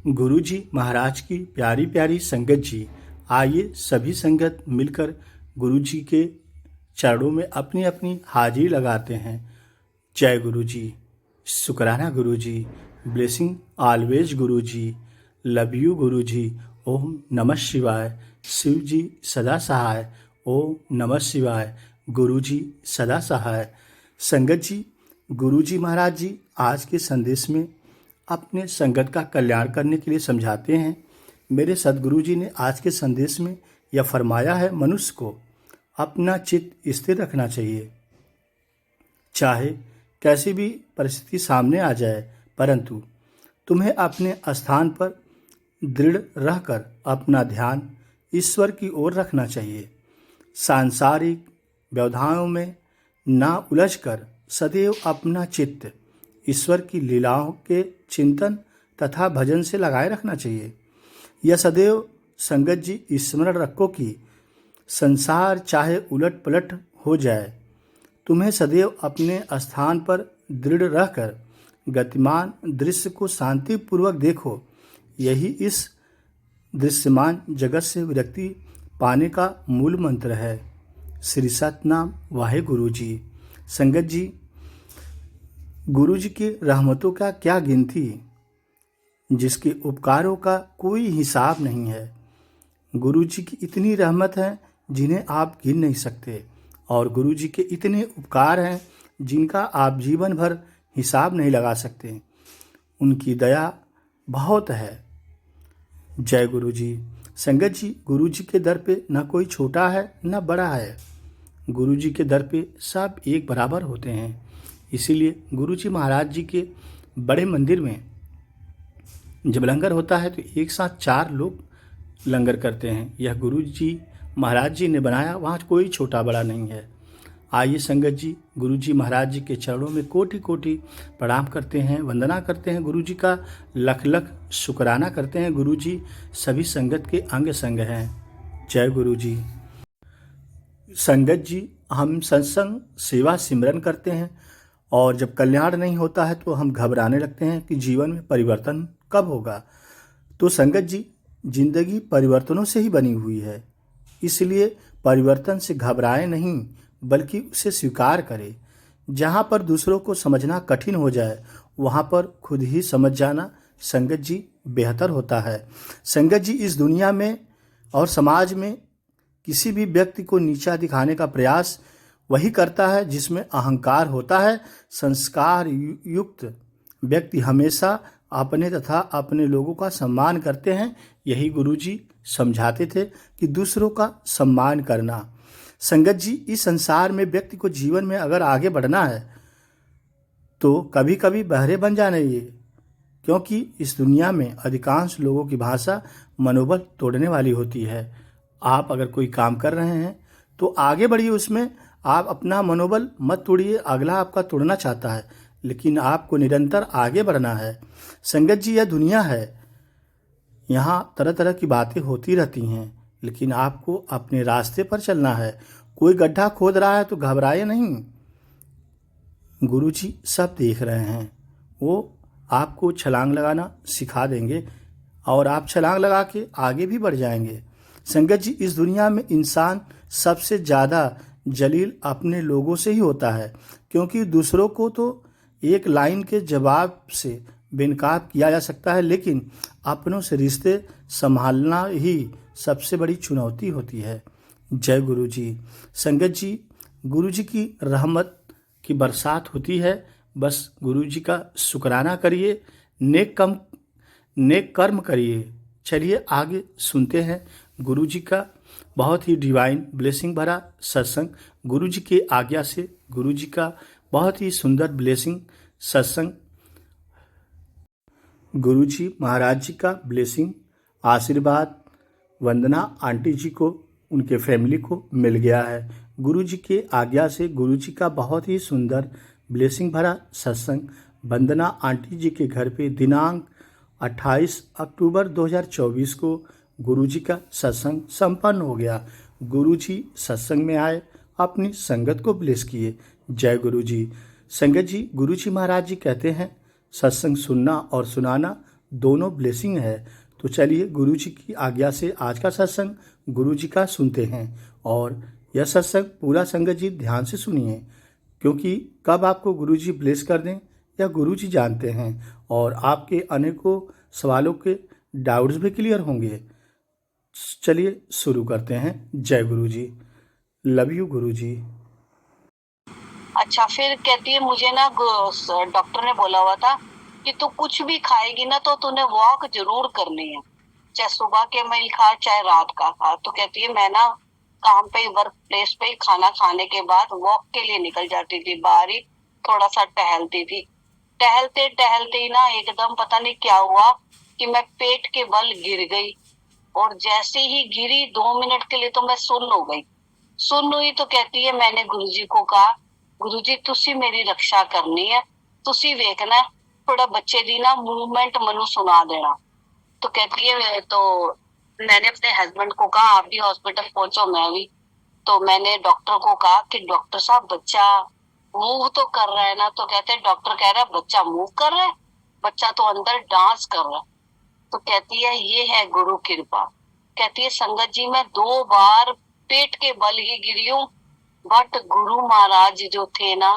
गुरुजी महाराज की प्यारी प्यारी संगत जी, आइए सभी संगत मिलकर गुरुजी के चरणों में अपनी अपनी हाजिरी लगाते हैं। जय गुरुजी, शुक्राना Guruji, blessing always Guruji, love you Guruji, ओम नमः शिवाय, शिव जी सदा सहाय, ओम नमः शिवाय, गुरुजी सदा सहाय। संगत जी, गुरुजी महाराज जी आज के संदेश में अपने संगत का कल्याण करने के लिए समझाते हैं। मेरे सदगुरु जी ने आज के संदेश में यह फरमाया है, मनुष्य को अपना चित्त स्थिर रखना चाहिए, चाहे कैसी भी परिस्थिति सामने आ जाए, परंतु तुम्हें अपने स्थान पर दृढ़ रहकर अपना ध्यान ईश्वर की ओर रखना चाहिए। सांसारिक व्यवधानों में ना उलझकर सदैव अपना चित्त ईश्वर की लीलाओं के चिंतन तथा भजन से लगाए रखना चाहिए। यह सदैव संगत जी स्मरण रखो कि संसार चाहे उलट पलट हो जाए, तुम्हें सदैव अपने स्थान पर दृढ़ रहकर गतिमान दृश्य को शांतिपूर्वक देखो। यही इस दृश्यमान जगत से विरक्ति पाने का मूल मंत्र है। श्री सतनाम वाहे गुरु जी। संगत जी, गुरु जी की रहमतों का क्या गिनती, जिसके उपकारों का कोई हिसाब नहीं है। गुरु जी की इतनी रहमत है जिन्हें आप गिन नहीं सकते, और गुरु जी के इतने उपकार हैं जिनका आप जीवन भर हिसाब नहीं लगा सकते। उनकी दया बहुत है। जय गुरु जी। संगत जी, गुरु जी के दर पे न कोई छोटा है न बड़ा है। गुरु जी के दर पे सब एक बराबर होते हैं। इसीलिए गुरुजी महाराज जी के बड़े मंदिर में जब लंगर होता है तो एक साथ 4 लोग लंगर करते हैं। यह गुरुजी महाराज जी ने बनाया, वहाँ कोई छोटा बड़ा नहीं है। आइए संगत जी, गुरुजी महाराज जी के चरणों में कोटि कोटि प्रणाम करते हैं, वंदना करते हैं, गुरुजी का लख लख शुक्राना करते हैं। गुरुजी सभी संगत के अंग संग हैं। जय गुरुजी। संगत जी, हम सत्संग सेवा सिमरन करते हैं, और जब कल्याण नहीं होता है तो हम घबराने लगते हैं कि जीवन में परिवर्तन कब होगा। तो संगत जी, जिंदगी परिवर्तनों से ही बनी हुई है, इसलिए परिवर्तन से घबराए नहीं बल्कि उसे स्वीकार करें। जहाँ पर दूसरों को समझना कठिन हो जाए, वहाँ पर खुद ही समझ जाना संगत जी बेहतर होता है। संगत जी, इस दुनिया में और समाज में किसी भी व्यक्ति को नीचा दिखाने का प्रयास वही करता है जिसमें अहंकार होता है। संस्कार युक्त व्यक्ति हमेशा अपने तथा अपने लोगों का सम्मान करते हैं। यही गुरुजी समझाते थे कि दूसरों का सम्मान करना। संगत जी, इस संसार में व्यक्ति को जीवन में अगर आगे बढ़ना है तो कभी कभी बहरे बन जाना चाहिए, क्योंकि इस दुनिया में अधिकांश लोगों की भाषा मनोबल तोड़ने वाली होती है। आप अगर कोई काम कर रहे हैं तो आगे बढ़िए, उसमें आप अपना मनोबल मत तोड़िए। अगला आपका तोड़ना चाहता है, लेकिन आपको निरंतर आगे बढ़ना है। संगत जी, यह दुनिया है, यहाँ तरह तरह की बातें होती रहती हैं, लेकिन आपको अपने रास्ते पर चलना है। कोई गड्ढा खोद रहा है तो घबराए नहीं, गुरुजी सब देख रहे हैं। वो आपको छलांग लगाना सिखा देंगे और आप छलांग लगा के आगे भी बढ़ जाएंगे। संगत जी, इस दुनिया में इंसान सबसे ज़्यादा जलील अपने लोगों से ही होता है, क्योंकि दूसरों को तो एक लाइन के जवाब से बेनकाब किया जा सकता है, लेकिन अपनों से रिश्ते संभालना ही सबसे बड़ी चुनौती होती है। जय गुरु जी। संगत जी, गुरु जी की रहमत की बरसात होती है, बस गुरु जी का शुक्राना करिए, नेक कर्म करिए। चलिए आगे सुनते हैं गुरु जी का बहुत ही डिवाइन ब्लेसिंग भरा सत्संग। गुरु जी के आज्ञा से गुरु जी का बहुत ही सुंदर ब्लेसिंग सत्संग। गुरु जी महाराज जी का ब्लेसिंग आशीर्वाद वंदना आंटी जी को, उनके फैमिली को मिल गया है। गुरु जी के आज्ञा से गुरु जी का बहुत ही सुंदर ब्लेसिंग भरा सत्संग वंदना आंटी जी के घर पे दिनांक 28 अक्टूबर 2024 को गुरुजी का सत्संग संपन्न हो गया। गुरुजी सत्संग में आए, अपनी संगत को ब्लेस किए। जय गुरुजी। संगत जी, गुरुजी महाराज जी कहते हैं, सत्संग सुनना और सुनाना दोनों ब्लेसिंग है। तो चलिए गुरु जी की आज्ञा से आज का सत्संग गुरु जी का सुनते हैं। और यह सत्संग पूरा संगत जी ध्यान से सुनिए, क्योंकि कब आपको गुरु जी ब्लेस कर दें यह गुरु जी जानते हैं। और आपके अनेकों सवालों के डाउट्स भी क्लियर होंगे। चलिए शुरू करते हैं। जय गुरु जी। लव यू गुरु जी। अच्छा, फिर कहती है मुझे ना डॉक्टर ने बोला हुआ था कि तू कुछ भी खाएगी ना तो तूने वॉक जरूर करनी है, चाहे सुबह के मील खा चाहे रात का खा। तो कहती है मैं ना काम पे वर्क प्लेस पे खाना खाने के बाद वॉक के लिए निकल जाती थी, बाहर ही थोड़ा सा टहलती थी। टहलते टहलते ही ना एकदम पता नहीं क्या हुआ कि मैं पेट के बल गिर गई। और जैसे ही गिरी 2 मिनट के लिए तो मैं सुन्न हो गई। सुन्न हुई तो कहती है मैंने गुरुजी को कहा, गुरुजी तुसी मेरी रक्षा करनी है, तुसी वेखना थोड़ा बच्चे दी ना मूवमेंट मनु सुना देना। तो कहती है तो मैंने अपने हस्बैंड को कहा आप भी हॉस्पिटल पहुंचो, मैं भी। तो मैंने डॉक्टर को कहा कि डॉक्टर साहब बच्चा मूव तो कर रहा है ना। तो कहते हैं डॉक्टर कह रहा है बच्चा मूव कर रहा है, बच्चा तो अंदर डांस कर रहा है। तो कहती है ये है गुरु कृपा। कहती है संगत जी मैं 2 बार पेट के बल ही गिरी हूँ, बट गुरु महाराज जो थे ना,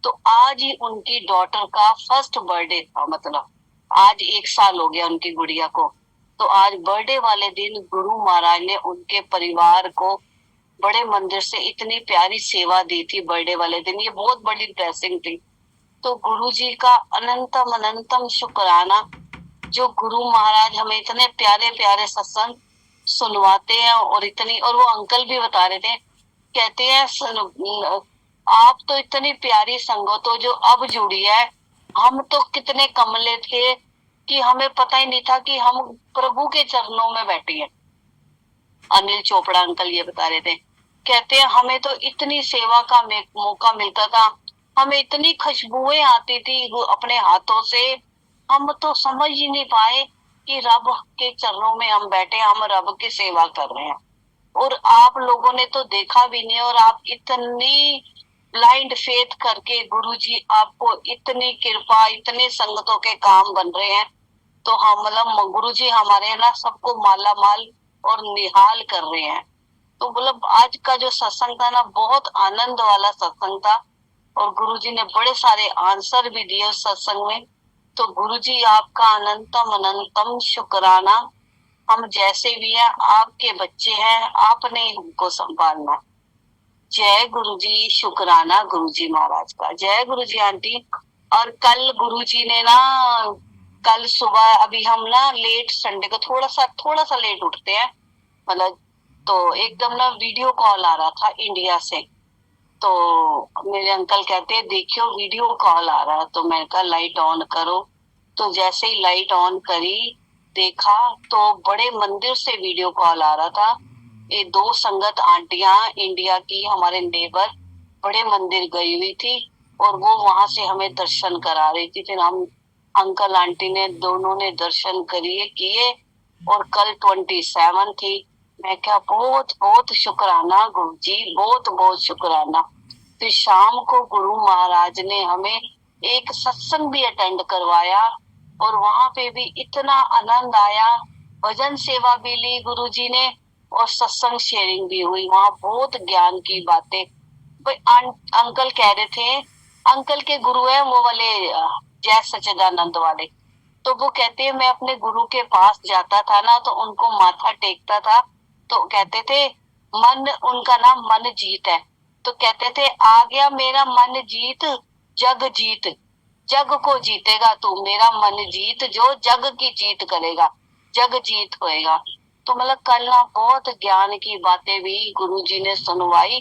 तो आज ही उनकी डॉटर का फर्स्ट बर्थडे था, मतलब आज 1 साल हो गया उनकी गुड़िया को। तो आज बर्थडे वाले दिन गुरु महाराज ने उनके परिवार को बड़े मंदिर से इतनी प्यारी सेवा दी थी बर्थडे वाले दिन। ये बहुत बड़ी ब्लेसिंग थी। तो गुरु जी का अनंतम अनंतम शुक्राना, जो गुरु महाराज हमें इतने प्यारे प्यारे सत्संग सुनवाते हैं। और वो अंकल भी बता रहे थे, कहते हैं आप तो इतनी प्यारी संगत हो जो अब जुड़ी है, हम तो कितने कमले थे कि हमें पता ही नहीं था कि हम प्रभु के चरणों में बैठे हैं। अनिल चोपड़ा अंकल ये बता रहे थे, कहते हैं हमें तो इतनी सेवा का मौका मिलता था, हमें इतनी खुशबुएं आती थी अपने हाथों से, हम तो समझ ही नहीं पाए कि रब के चरणों में हम बैठे, हम रब की सेवा कर रहे हैं। और आप लोगों ने तो देखा भी नहीं, और आप इतनी ब्लाइंड फेथ करके गुरुजी आपको इतनी कृपा, इतने संगतों के काम बन रहे हैं। तो हम मतलब गुरुजी हमारे ना सबको माला माल और निहाल कर रहे हैं। तो मतलब आज का जो सत्संग था ना बहुत आनंद वाला सत्संग था, और गुरुजी ने बड़े सारे आंसर भी दिए उस सत्संग में। तो गुरुजी आपका अनंतम अनंतम शुक्राना। हम जैसे भी हैं आपके बच्चे हैं, आपने ही हमको संभालना। जय गुरुजी, शुक्राना गुरुजी महाराज का। जय गुरुजी आंटी। और कल गुरुजी ने ना, कल सुबह अभी हम ना लेट संडे को थोड़ा सा लेट उठते हैं, मतलब तो एकदम ना वीडियो कॉल आ रहा था इंडिया से। तो मेरे अंकल कहते हैं देखियो वीडियो कॉल आ रहा है। तो मैंने कहा लाइट ऑन करो। तो जैसे ही लाइट ऑन करी देखा तो बड़े मंदिर से वीडियो कॉल आ रहा था। ये 2 संगत आंटियां इंडिया की, हमारे नेबर, बड़े मंदिर गई हुई थी और वो वहां से हमें दर्शन करा रही थी। फिर हम अंकल आंटी ने दोनों ने दर्शन किए। और कल 27 थी। मैं क्या बहुत बहुत शुक्राना गुरुजी, बहुत बहुत शुक्राना। फिर शाम को गुरु महाराज ने हमें एक सत्संग भी अटेंड करवाया, और वहां पे भी इतना आनंद आया। भजन सेवा भी ली गुरुजी ने, और सत्संग शेयरिंग भी हुई। वहां बहुत ज्ञान की बातें। अंकल कह रहे थे, अंकल के गुरु है वो वाले जय सच्चिदानंद वाले। तो वो कहते हैं मैं अपने गुरु के पास जाता था ना तो उनको माथा टेकता था, तो कहते थे मन, उनका नाम मन जीत है। तो कहते थे आ गया मेरा मन जीत, जग जीत, जग को जीतेगा तू, मेरा मन जीत जो जग की जीत करेगा, जग जीत होएगा। तो मतलब कल ना बहुत ज्ञान की बातें भी गुरुजी ने सुनवाई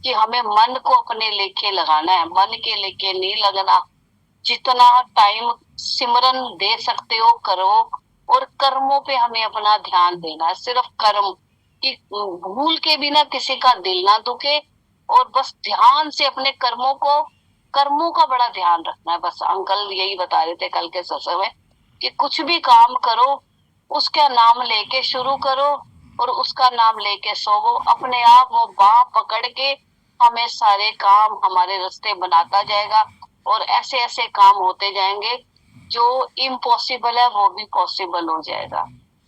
कि हमें मन को अपने लेके लगाना है, मन के लेके नहीं लगना। जितना टाइम सिमरन दे सकते हो करो, और कर्मों पे हमें अपना ध्यान देना है, सिर्फ कर्म कि भूल के बिना किसी का दिल ना दुखे, और बस ध्यान से अपने कर्मों का बड़ा ध्यान रखना है। बस अंकल यही बता रहे थे कल के सत्संग में कि कुछ भी काम करो उसका नाम लेके शुरू करो, और उसका नाम लेके सोवो। अपने आप वो बाह पकड़ के हमें सारे काम हमारे रास्ते बनाता जाएगा, और ऐसे ऐसे काम होते जाएंगे जो इम्पॉसिबल है वो भी पॉसिबल हो जाएगा।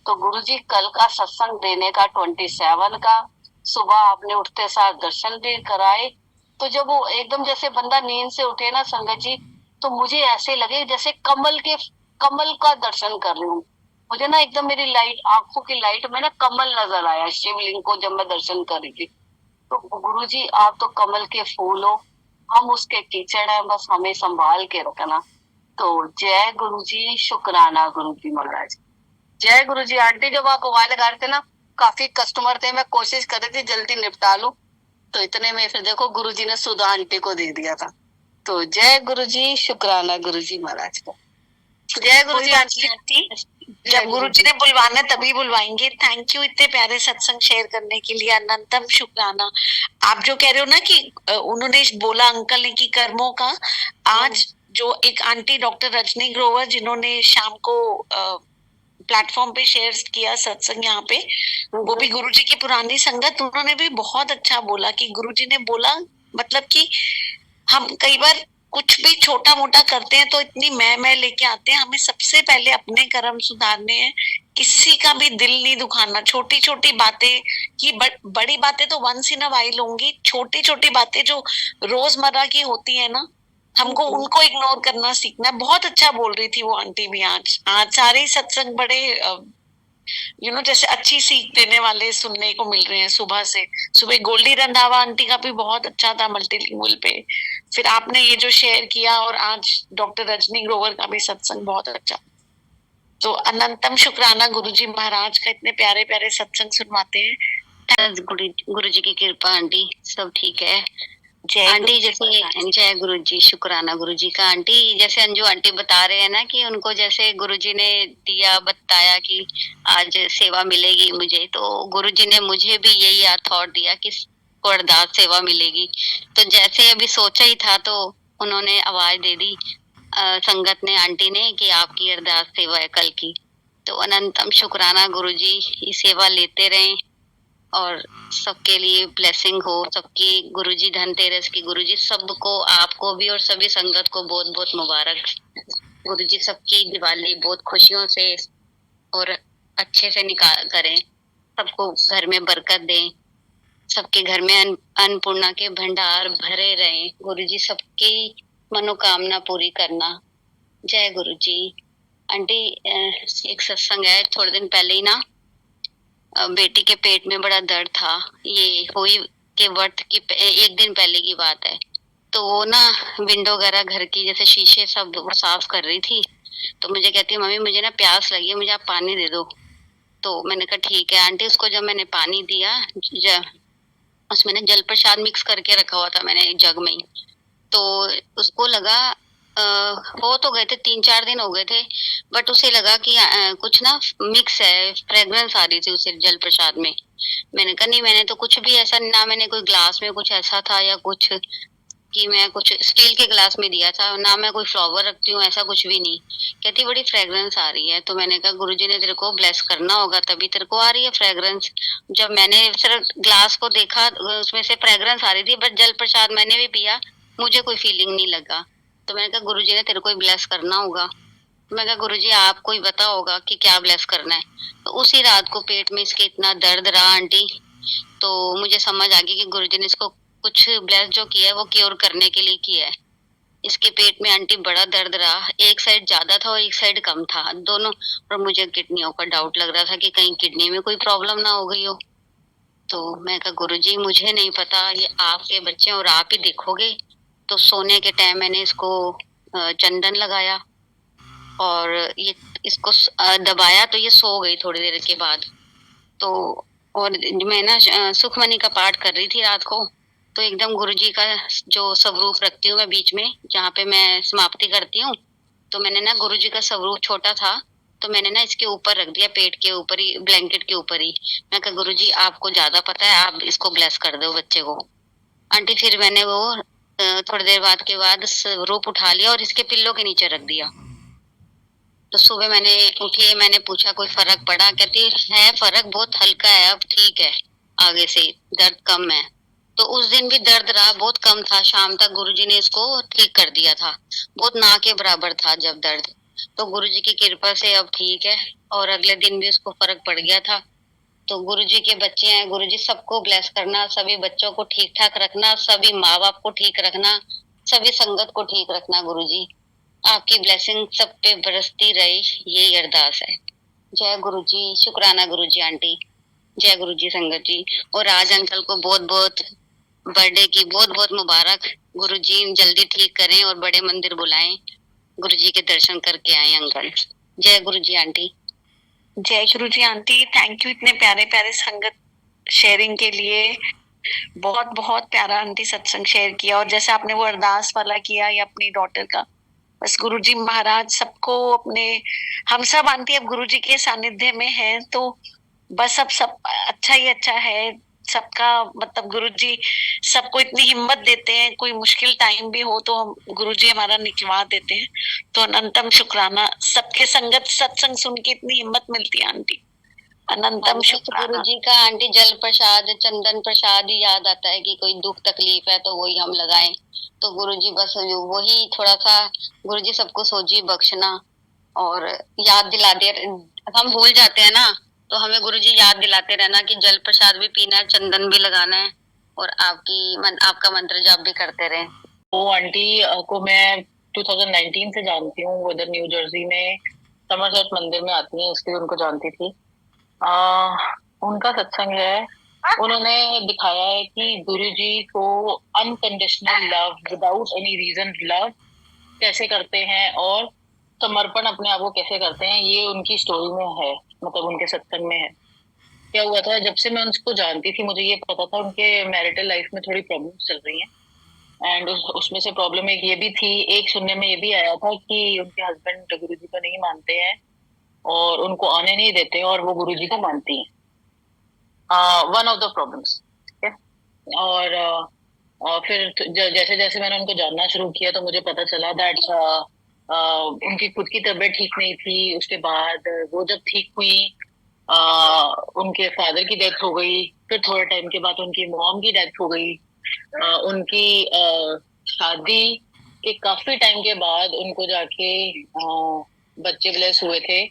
तो गुरुजी कल का सत्संग देने का 27 का सुबह आपने उठते साथ दर्शन भी कराए। तो जब वो एकदम जैसे बंदा नींद से उठे ना संगत जी, तो मुझे ऐसे लगे जैसे कमल का दर्शन कर रही हूँ। मुझे ना एकदम मेरी लाइट आंखों की लाइट में ना कमल नजर आया शिवलिंग को जब मैं दर्शन कर रही थी। तो गुरुजी आप तो कमल के फूल हो, हम उसके कीचड़ हैं, बस हमें संभाल के रखना। तो जय गुरु जी, शुक्राना गुरु जी महाराज। जय गुरु जी। आंटी जब आप मोबाइल लगा रहे थे ना, काफी कस्टमर थे, मैं कोशिश कर रही थी जल्दी निपटा लूं, तो इतने में फिर देखो गुरु जी ने सुधा आंटी को दे दिया था। तो जय गुरु जी, शुक्राना गुरु जी महाराज का। जय गुरु जी। आंटी जब गुरु जी ने बुलवाना है तभी बुलवाएंगे। थैंक यू इतने प्यारे सत्संग शेयर करने के लिए, अनंतम शुक्राना। आप जो कह रहे हो ना कि उन्होंने बोला अंकल ने कि कर्मों का, आज जो एक आंटी डॉक्टर रजनी ग्रोवर जिन्होंने शाम को प्लेटफॉर्म पे शेयर किया सत्संग यहाँ पे, वो भी गुरुजी की पुरानी संगत, उन्होंने भी बहुत अच्छा बोला कि गुरुजी ने बोला मतलब कि हम कई बार कुछ भी छोटा मोटा करते हैं तो इतनी मैं लेके आते हैं, हमें सबसे पहले अपने कर्म सुधारने हैं, किसी का भी दिल नहीं दुखाना। छोटी छोटी बातें की बड़ी बातें तो वंस इन अ वाइल होंगी, छोटी छोटी बातें जो रोजमर्रा की होती है ना, हमको उनको इग्नोर करना सीखना है। बहुत अच्छा बोल रही थी वो आंटी भी। आज सारे ही सत्संग बड़े जैसे अच्छी सीख देने वाले सुनने को मिल रहे हैं सुबह से। सुबह गोल्डी रंधावा आंटी का भी बहुत अच्छा था मल्टीलिंगुअल पे, फिर आपने ये जो शेयर किया, और आज डॉक्टर रजनी ग्रोवर का भी सत्संग बहुत अच्छा। तो अनंतम शुक्राना गुरुजी महाराज का, इतने प्यारे प्यारे सत्संग सुनवाते हैं। गुरु जी की कृपा आंटी, सब ठीक है। आंटी जैसे जय गुरु जी, शुक्राना गुरु जी का। आंटी जैसे अंजू आंटी बता रहे हैं ना कि उनको जैसे गुरु जी ने दिया बताया कि आज सेवा मिलेगी मुझे, तो गुरु जी ने मुझे भी यही थॉट दिया कि को अरदास सेवा मिलेगी। तो जैसे अभी सोचा ही था तो उन्होंने आवाज दे दी संगत ने, आंटी ने, कि आपकी अरदास सेवा है कल की। तो अनंतम शुक्राना गुरु जी, ये सेवा लेते रहें और सबके लिए ब्लेसिंग हो। सबकी गुरुजी धनतेरस की, गुरुजी सबको, आपको भी और सभी संगत को बहुत बहुत मुबारक। गुरुजी सबकी दिवाली बहुत खुशियों से और अच्छे से निकाल करें, सबको घर में बरकत दें, सबके घर में अन्नपूर्णा के भंडार भरे रहें। गुरुजी सबकी मनोकामना पूरी करना। जय गुरुजी। आंटी एक सत्संग है, थोड़े दिन पहले ही ना बेटी के पेट में बड़ा दर्द था, ये हुई के व्रत की एक दिन पहले की बात है। तो वो ना विंडो वगैरह घर की जैसे शीशे सब वो साफ कर रही थी, तो मुझे कहती है मम्मी मुझे ना प्यास लगी है, मुझे आप पानी दे दो। तो मैंने कहा ठीक है आंटी। उसको जब मैंने पानी दिया, उसमें ना जल प्रसाद मिक्स करके रखा हुआ था मैंने जग में ही, तो उसको लगा हो तो गए थे 3-4 दिन हो गए थे, बट उसे लगा कि कुछ ना मिक्स है, फ्रेग्रेंस आ रही थी उसे जल प्रसाद में। मैंने कहा नहीं, मैंने तो कुछ भी ऐसा ना, मैंने कोई ग्लास में कुछ ऐसा था या कुछ कि मैं कुछ स्टील के ग्लास में दिया था, ना मैं कोई फ्लावर रखती हूँ, ऐसा कुछ भी नहीं। कहती बड़ी फ्रेग्रेंस आ रही है। तो मैंने कहा गुरुजी ने तेरे को ब्लेस करना होगा तभी तेरे को आ रही है फ्रेग्रेंस। जब मैंने सिर्फ ग्लास को देखा उसमें से फ्रेग्रेंस आ रही थी, बट जल प्रसाद मैंने भी पिया, मुझे कोई फीलिंग नहीं लगा। तो मैंने कहा गुरुजी ने तेरे को ब्लेस करना होगा। मैं कहा गुरुजी आपको ही पता होगा कि क्या ब्लेस करना है। तो उसी रात को पेट में इसके इतना दर्द रहा आंटी, तो मुझे समझ आ गई कि गुरुजी ने इसको कुछ ब्लेस जो किया है वो क्योर करने के लिए किया है। इसके पेट में आंटी बड़ा दर्द रहा, एक साइड ज्यादा था और एक साइड कम था दोनों, और मुझे किडनियों का डाउट लग रहा था कि कहीं किडनी में कोई प्रॉब्लम ना हो गई हो। तो मैं कहा गुरुजी मुझे नहीं पता, ये आपके बच्चे और आप ही देखोगे। तो सोने के टाइम मैंने इसको चंदन लगाया और ये इसको दबाया, तो ये सो गई थोड़ी देर के बाद। तो और मैं ना सुखमनी का पाठ कर रही थी रात को, तो एकदम गुरुजी का जो स्वरूप रखती हूँ मैं बीच में जहाँ पे मैं समाप्ति करती हूँ, तो मैंने ना गुरुजी का स्वरूप छोटा था, तो मैंने ना इसके ऊपर रख दिया, पेट के ऊपर ही, ब्लैंकेट के ऊपर ही। मैं कहा गुरुजी आपको ज्यादा पता है, आप इसको ब्लेस कर दो बच्चे को। आंटी फिर मैंने वो थोड़ी देर बाद के बाद स्वरूप उठा लिया और इसके पिल्लों के नीचे रख दिया। तो सुबह मैंने उठी, मैंने पूछा कोई फर्क पड़ा? कहती है फर्क बहुत हल्का है, अब ठीक है, आगे से दर्द कम है। तो उस दिन भी दर्द रहा, बहुत कम था, शाम तक गुरुजी ने इसको ठीक कर दिया था, बहुत ना के बराबर था जब दर्द। तो गुरुजी की कृपा से अब ठीक है, और अगले दिन भी उसको फर्क पड़ गया था। तो गुरुजी के बच्चे हैं, गुरुजी सबको ब्लेस करना, सभी बच्चों को ठीक ठाक रखना, सभी माँ बाप को ठीक रखना, सभी संगत को ठीक रखना। गुरुजी आपकी ब्लेसिंग सब पे बरसती रहे, यही अरदास है। जय गुरुजी, शुक्राना गुरुजी आंटी, जय गुरुजी संगत जी। और आज अंकल को बहुत बहुत बर्थडे की बहुत बहुत मुबारक। गुरुजी जल्दी ठीक करें और बड़े मंदिर बुलाएं, गुरुजी के दर्शन करके आए अंकल। जय गुरुजी आंटी। जय गुरुजी आंटी, थैंक यू इतने प्यारे प्यारे संगत शेयरिंग के लिए। बहुत बहुत प्यारा आंटी सत्संग शेयर किया, और जैसे आपने वो अरदास वाला किया या अपनी डॉटर का, बस गुरुजी महाराज सबको अपने, हम सब आंटी अब गुरुजी के सानिध्य में हैं, तो बस अब सब अच्छा ही अच्छा है सबका। मतलब गुरुजी सबको इतनी हिम्मत देते हैं, कोई मुश्किल टाइम भी हो तो हम गुरुजी हमारा निकलवा देते हैं। तो अनंतम शुक्राना, सबके संगत सत्संग सुन के इतनी हिम्मत मिलती है आंटी, अनंतम शुक्राना। गुरुजी का आंटी जल प्रसाद, चंदन प्रसाद ही याद आता है कि कोई दुख तकलीफ है तो वही हम लगाएं। तो गुरुजी बस वही थोड़ा सा, गुरुजी सबको सोजी बख्शना और याद दिला दे। हम भूल जाते हैं ना, तो हमें गुरुजी याद दिलाते रहना कि जल प्रसाद भी पीना है, चंदन भी लगाना है, और आपका मंत्र जाप भी करते रहे। वो आंटी को मैं 2019 से जानती हूँ, उधर न्यू जर्सी में समरसेट मंदिर में आती हैं, इसलिए उनको जानती थी। उनका सत्संग है, उन्होंने दिखाया है कि गुरुजी को unconditional love, without any reason love कैसे करते हैं और समर्पण अपने आप को कैसे करते हैं, ये उनकी स्टोरी में है, मतलब उनके सत्संग में है। क्या हुआ था, जब से मैं उनको जानती थी मुझे ये पता था उनके मैरिटल लाइफ में थोड़ी प्रॉब्लम्स चल रही हैं, एंड उसमें से प्रॉब्लम एक ये भी थी, एक सुनने में ये भी आया था कि उनके हस्बैंड गुरुजी को नहीं मानते हैं और उनको आने नहीं देते और वो गुरुजी को मानती हैं। One of the problems. और फिर जैसे जैसे मैंने उनको जानना शुरू किया तो मुझे पता चला दैट उनकी खुद की तबीयत ठीक नहीं थी। उसके बाद वो जब ठीक हुई, उनके फादर की डेथ हो गई, फिर थोड़े टाइम के बाद उनकी मॉम की डेथ हो गई। उनकी शादी के काफी टाइम के बाद उनको जाके बच्चे ब्लेस हुए थे,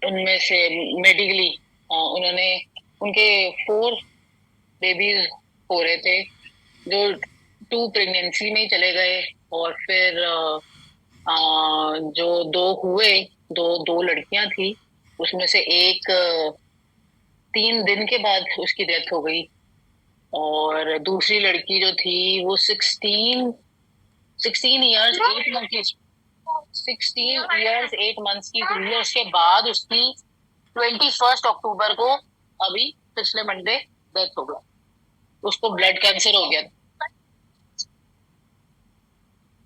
उनमें से मेडिकली उन्होंने, उनके 4 बेबीज हो रहे थे, जो 2 प्रेगनेंसी में ही चले गए, और फिर जो 2 हुए, 2 लड़कियां थी, उसमें से एक 3 दिन के बाद उसकी डेथ हो गई, और दूसरी लड़की जो थी वो 16 इयर्स 8 मंथ की, 16 इयर्स 8 मंथ्स की हुई है। उसके बाद उसकी 21 अक्टूबर को, अभी पिछले मंडे, डेथ हो गया। उसको ब्लड कैंसर हो गया,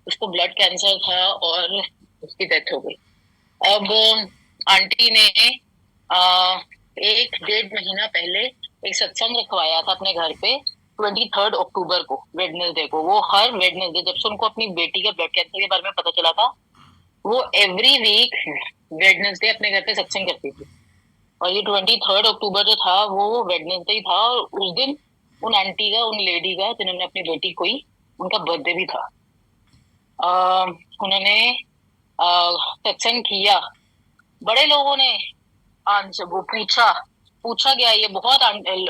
उसको ब्लड कैंसर था और उसकी डेथ हो गई। अब आंटी ने 1-1.5 महीना पहले एक सत्संग रखवाया था अपने घर पे, 23 अक्टूबर को, वेडनेसडे को। वो हर वेडनेसडे, जब से उनको अपनी बेटी का ब्लड कैंसर के बारे में पता चला था, वो एवरी वीक वेडनेसडे अपने घर पे सत्संग करती थी। और ये 23 अक्टूबर जो था वो वेडनेसडे ही था, और उस दिन उन आंटी का, उन लेडी का जिन्होंने अपनी बेटी खोई, उनका बर्थडे भी था। उन्होंने सत्संग किया, बड़े लोगों ने आंसर वो पूछा गया, ये बहुत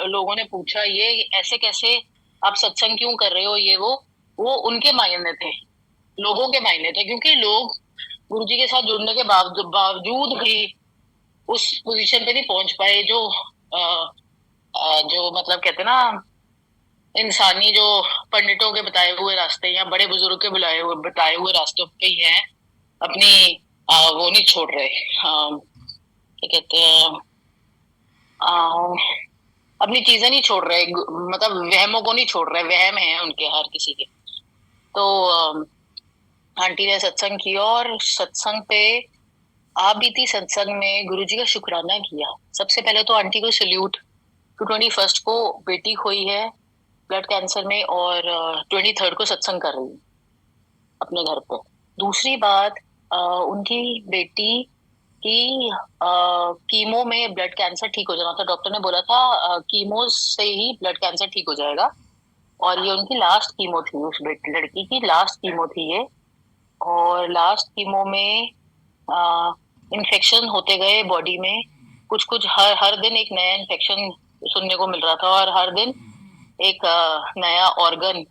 लोगों ने पूछा, ये ऐसे कैसे आप सत्संग क्यों कर रहे हो, ये वो उनके मायने थे, लोगों के मायने थे, क्योंकि लोग गुरुजी के साथ जुड़ने के बावजूद भी उस पोजीशन पे नहीं पहुंच पाए जो जो मतलब कहते ना, इंसानी जो पंडितों के बताए हुए रास्ते या बड़े बुजुर्ग के बताए हुए रास्तों पे ही हैं, अपनी वो नहीं छोड़ रहे, क्या कहते हैं, अपनी चीजें नहीं छोड़ रहे, मतलब वहमों को नहीं छोड़ रहे, वहम है उनके हर किसी के। तो आंटी ने सत्संग किया, और सत्संग पे आप बीती सत्संग में गुरुजी का शुक्राना किया। सबसे पहले तो आंटी को सल्यूट, 21 को बेटी खोई है ब्लड कैंसर में, और 23 को सत्संग कर रही है अपने घर पे। दूसरी बात, उनकी बेटी की कीमो में ब्लड कैंसर ठीक हो जाना था। डॉक्टर ने बोला था कीमो से ही ब्लड कैंसर ठीक हो जाएगा, और ये उनकी लास्ट कीमो थी, उस लड़की की लास्ट कीमो थी ये। और लास्ट कीमो में इन्फेक्शन होते गए बॉडी में, कुछ कुछ हर दिन एक नया इन्फेक्शन सुनने को मिल रहा था, और हर दिन एक नया ऑर्गन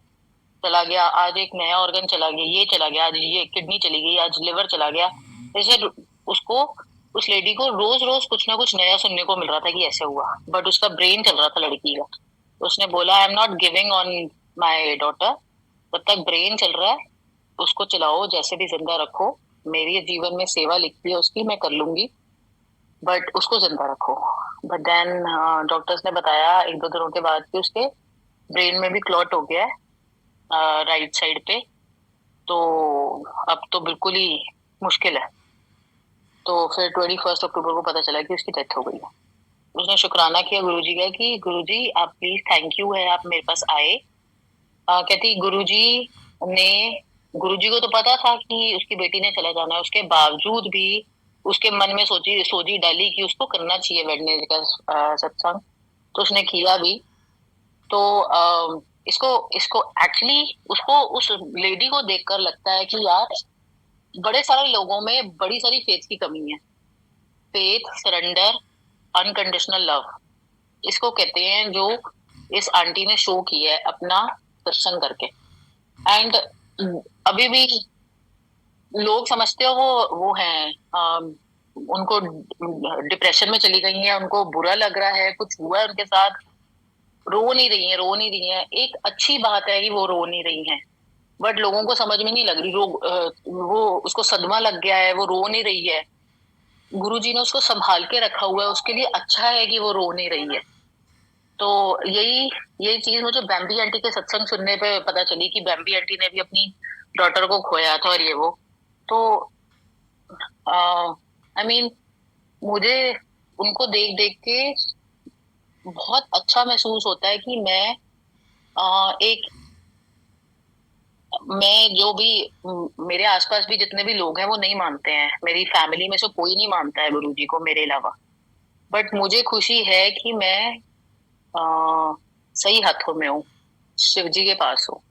चला गया, आज एक नया ऑर्गन चला गया, ये चला गया, आज ये किडनी चली गई, आज लिवर चला गया। जैसे उसको, उस लेडी को रोज रोज कुछ ना कुछ नया सुनने को मिल रहा था कि ऐसे हुआ, बट उसका ब्रेन चल रहा था लड़की का। उसने बोला I am not giving on my daughter, जब तक ब्रेन चल रहा है उसको चलाओ, जैसे भी जिंदा रखो, मेरी जीवन में सेवा लिखी है उसकी, मैं कर लूंगी, बट उसको जिंदा रखो। बट देन डॉक्टर्स ने बताया एक दो दिनों के बाद कि उसके ब्रेन में भी क्लॉट हो गया है राइट साइड पे, तो अब तो बिल्कुल ही मुश्किल है। तो फिर 21 अक्टूबर को पता चला कि उसकी डेथ हो गई है। उसने शुक्राना किया गुरुजी का कि गुरुजी आप प्लीज, थैंक यू है आप मेरे पास आए। कहती गुरुजी को तो पता था कि उसकी बेटी ने चला जाना है, उसके बावजूद भी उसके मन में सोची डाली कि उसको करना चाहिए वेडनेसडे का सत्संग, तो उसने किया भी। तो इसको एक्चुअली उसको उस लेडी को देखकर लगता है कि यार बड़े सारे लोगों में बड़ी सारी फेथ की कमी है। फेथ, सरेंडर, अनकंडीशनल लव, इसको कहते हैं जो इस आंटी ने शो किया है अपना सत्संग करके। एंड अभी भी लोग समझते हो वो हैं, उनको डिप्रेशन में चली गई हैं, उनको बुरा लग रहा है, कुछ हुआ है उनके साथ, रो नहीं रही है। एक अच्छी बात है कि वो रो नहीं रही हैं, बट लोगों को समझ में नहीं लग रही, वो उसको सदमा लग गया है, वो रो नहीं रही है। गुरुजी ने उसको संभाल के रखा हुआ है, उसके लिए अच्छा है कि वो रो नहीं रही है। तो यही चीज मुझे बैम्बी आंटी के सत्संग सुनने पे पता चली कि बैम्बी आंटी ने भी अपनी डॉटर को खोया था, और ये वो। तो आई मीन मुझे उनको देख देख के बहुत अच्छा महसूस होता है कि मैं जो भी मेरे आसपास भी जितने भी लोग हैं वो नहीं मानते हैं, मेरी फैमिली में से कोई नहीं मानता है गुरुजी को मेरे अलावा, बट मुझे खुशी है कि मैं सही हाथों में हूँ, शिव जी के पास हूँ।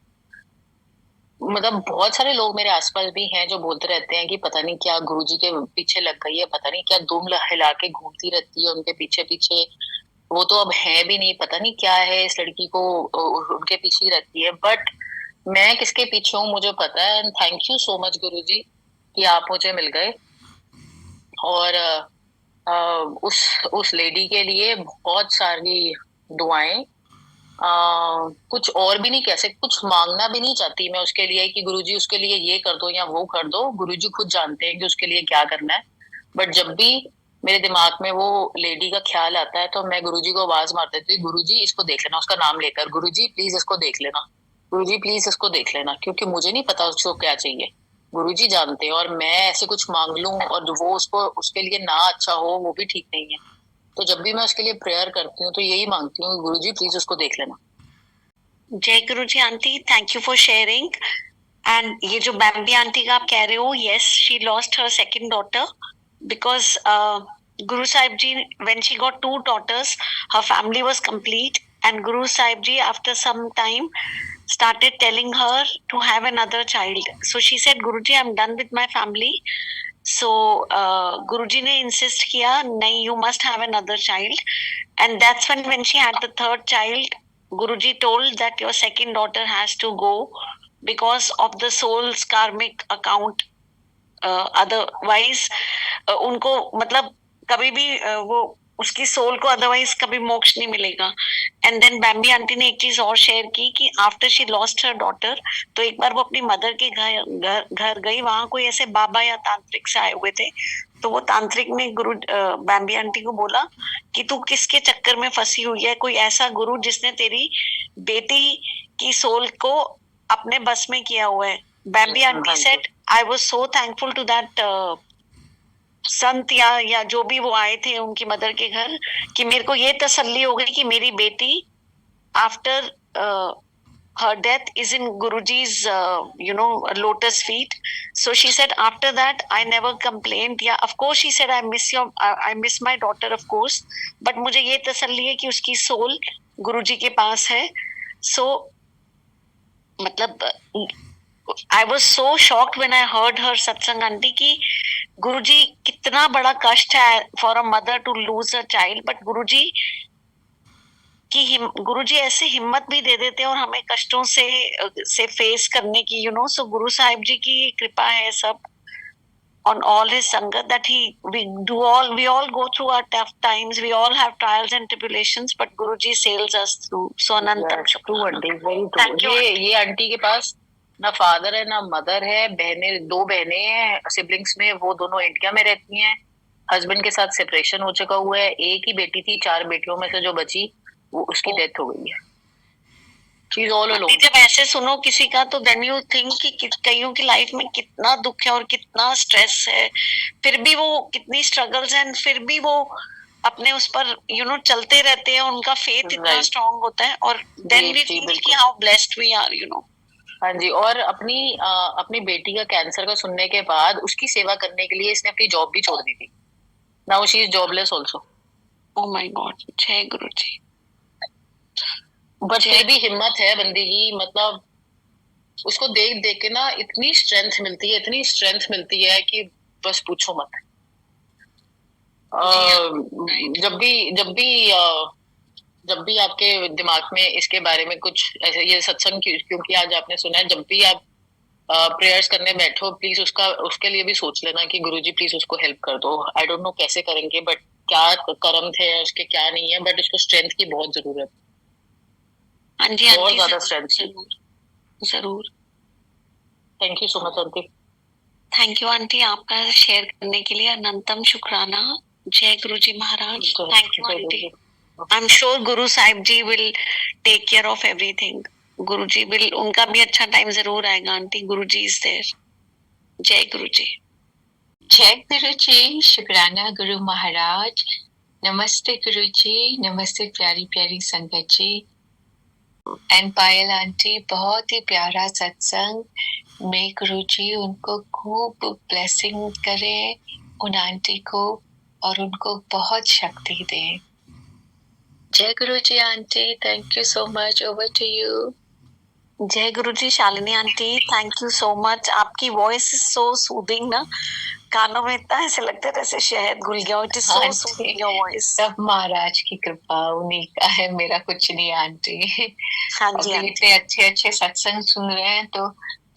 मतलब बहुत सारे लोग मेरे आसपास भी हैं जो बोलते रहते हैं कि पता नहीं क्या गुरुजी के पीछे लग गई है, पता नहीं क्या दुम हिला के घूमती रहती है उनके पीछे पीछे, वो तो अब है भी नहीं, पता नहीं क्या है इस लड़की को, उनके पीछे ही रहती है। बट मैं किसके पीछे हूँ मुझे पता है, and thank you so much Guruji कि आप मुझे मिल गए। और उस लेडी के लिए बहुत सारी दुआएं, कुछ और भी नहीं कह सकती, कुछ मांगना भी नहीं चाहती मैं उसके लिए कि गुरुजी उसके लिए ये कर दो या वो कर दो, गुरुजी खुद जानते हैं कि उसके लिए क्या करना है। बट जब भी मेरे दिमाग में वो लेडी का ख्याल आता है तो मैं गुरुजी को आवाज मार देती हूँ, गुरुजी इसको देख लेना, उसका नाम लेकर, गुरुजी प्लीज इसको देख लेना, गुरुजी प्लीज इसको देख लेना, क्योंकि मुझे नहीं पता उसको क्या चाहिए, गुरुजी जानते हैं। और मैं ऐसे कुछ मांग लूं और वो उसको उसके लिए ना अच्छा हो, वो भी ठीक नहीं है। तो जब भी मैं उसके लिए प्रेयर करती हूँ तो यही मांगती हूँ, गुरुजी प्लीज उसको देख लेना। जय Guruji aunty, thank you for sharing. And ये जो बैम्बी आंटी का आप कह रहे हो, yes, she lost her second daughter because Guru Sahib Ji, when she got 2 daughters, her family was complete, and Guru Sahib Ji, after some time, started telling her to have another child. So she said, Guruji, I'm done with my family. So Guruji ne insist kiya, nahi, you must have another child. And that's when she had the third child, Guruji told that your second daughter has to go because of the soul's karmic account. Otherwise उनको मतलब कभी भी वो उसकी soul को otherwise कभी मोक्ष नहीं मिलेगा। एंड देन बैम्बी आंटी ने एक चीज और शेयर की कि after she lost her daughter, तो एक बार वो अपनी मदर के घर गई, वहां कोई ऐसे बाबा या तांत्रिक से आए हुए थे, तो वो तांत्रिक ने बैम्बी आंटी को बोला कि तू किसके चक्कर में फंसी हुई है, कोई ऐसा गुरु जिसने तेरी बेटी की सोल को अपने बस में किया हुआ है। Bambi aunty said, I was so thankful to that संत या जो भी वो आए थे उनकी मदर के घर, कि मेरे को ये तसल्ली हो गई कि मेरी बेटी after her death is in Guruji's lotus feet. So she said after that I never complained. Yeah, of course she said I miss my daughter of course, but मुझे ये तसल्ली है कि उसकी सोल गुरुजी के पास है। So मतलब I was so shocked when I heard her satsang aunty ki गुरुजी कितना बड़ा कष्ट है for a mother to lose a child, but Guruji ऐसे हिम्मत भी दे देते हैं और हमें कष्टों से फेस करने की, सो गुरु साहिब जी की कृपा है सब on all his sangat, that we all go through our tough times, we all have trials and tribulations, but Guruji sails us through. So Anantam true aunty, very true. Thank you, ये aunty के पास ना father है ना mother है, दो बहनें हैं siblings में, वो दोनों इंडिया में रहती हैं, हस्बैंड के साथ सेपरेशन हो चुका हुआ है, एक ही बेटी थी, 4 बेटियों में से जो बची वो उसकी डेथ हो गई है। She is all alone. जब ऐसे सुनो किसी का तो then you think कि कईयों की लाइफ में कितना दुख है और कितना स्ट्रेस है, फिर भी वो कितनी स्ट्रगल्स हैं, फिर भी वो अपने उस पर चलते रहते हैं, उनका फेथ इतना स्ट्रांग होता है, और then we feel कि how blessed we are, हाँ जी, और अपनी बेटी का कैंसर का सुनने के बाद उसकी सेवा करने के लिए इसने अपनी जॉब भी छोड़ दी थी। Now she is jobless also. Oh my God, जय गुरुजी। बट फिर भी हिम्मत है बंदी की, मतलब उसको देख देख के ना इतनी स्ट्रेंथ मिलती है कि बस पूछो मत। जब भी आपके दिमाग में इसके बारे में कुछ ऐसे, ये सत्संग क्योंकि आज आपने सुना है, जब भी आप प्रेयर्स करने बैठो प्लीज उसके लिए भी सोच लेना कि गुरुजी प्लीज उसको हेल्प कर दो। आई डोंट नो कैसे करेंगे, बट क्या कर्म थे उसके क्या नहीं है, बट उसको स्ट्रेंथ की बहुत जरूरत है। हाँ जी, बहुत ज्यादा स्ट्रेंथ। जरूर। Thank you so much aunty. Thank you aunty, आपका शेयर करने के लिए अनंतम शुक्राना। जय Guruji Maharaj. Thank you aunty. I am sure Guru Sahib ji will take care of everything. Guruji will, उनका भी अच्छा टाइम जरूर आएगा आंटी। Guruji is there. जय गुरुजी। जय गुरुजी। शुक्राना गुरु महाराज। नमस्ते गुरुजी, नमस्ते प्यारी प्यारी संगत जी एंड पायल आंटी। बहुत ही प्यारा सत्संग। मैं गुरुजी उनको खूब ब्लेसिंग करे, उन आंटी को, और उनको बहुत शक्ति दे। जय Guruji aunty, thank you so much. Over to you. जय Guruji Shalini aunty, thank you so much. आपकी वॉइस इज सो सूदिंग ना, कानों में इतना ऐसे लगता है जैसे शहद घुल गया। It is so soothing your voice. सब महाराज की कृपा, उन्हीं का है, मेरा कुछ नहीं आंटी। हाँ जी, इतने अच्छे अच्छे सत्संग सुन रहे हैं तो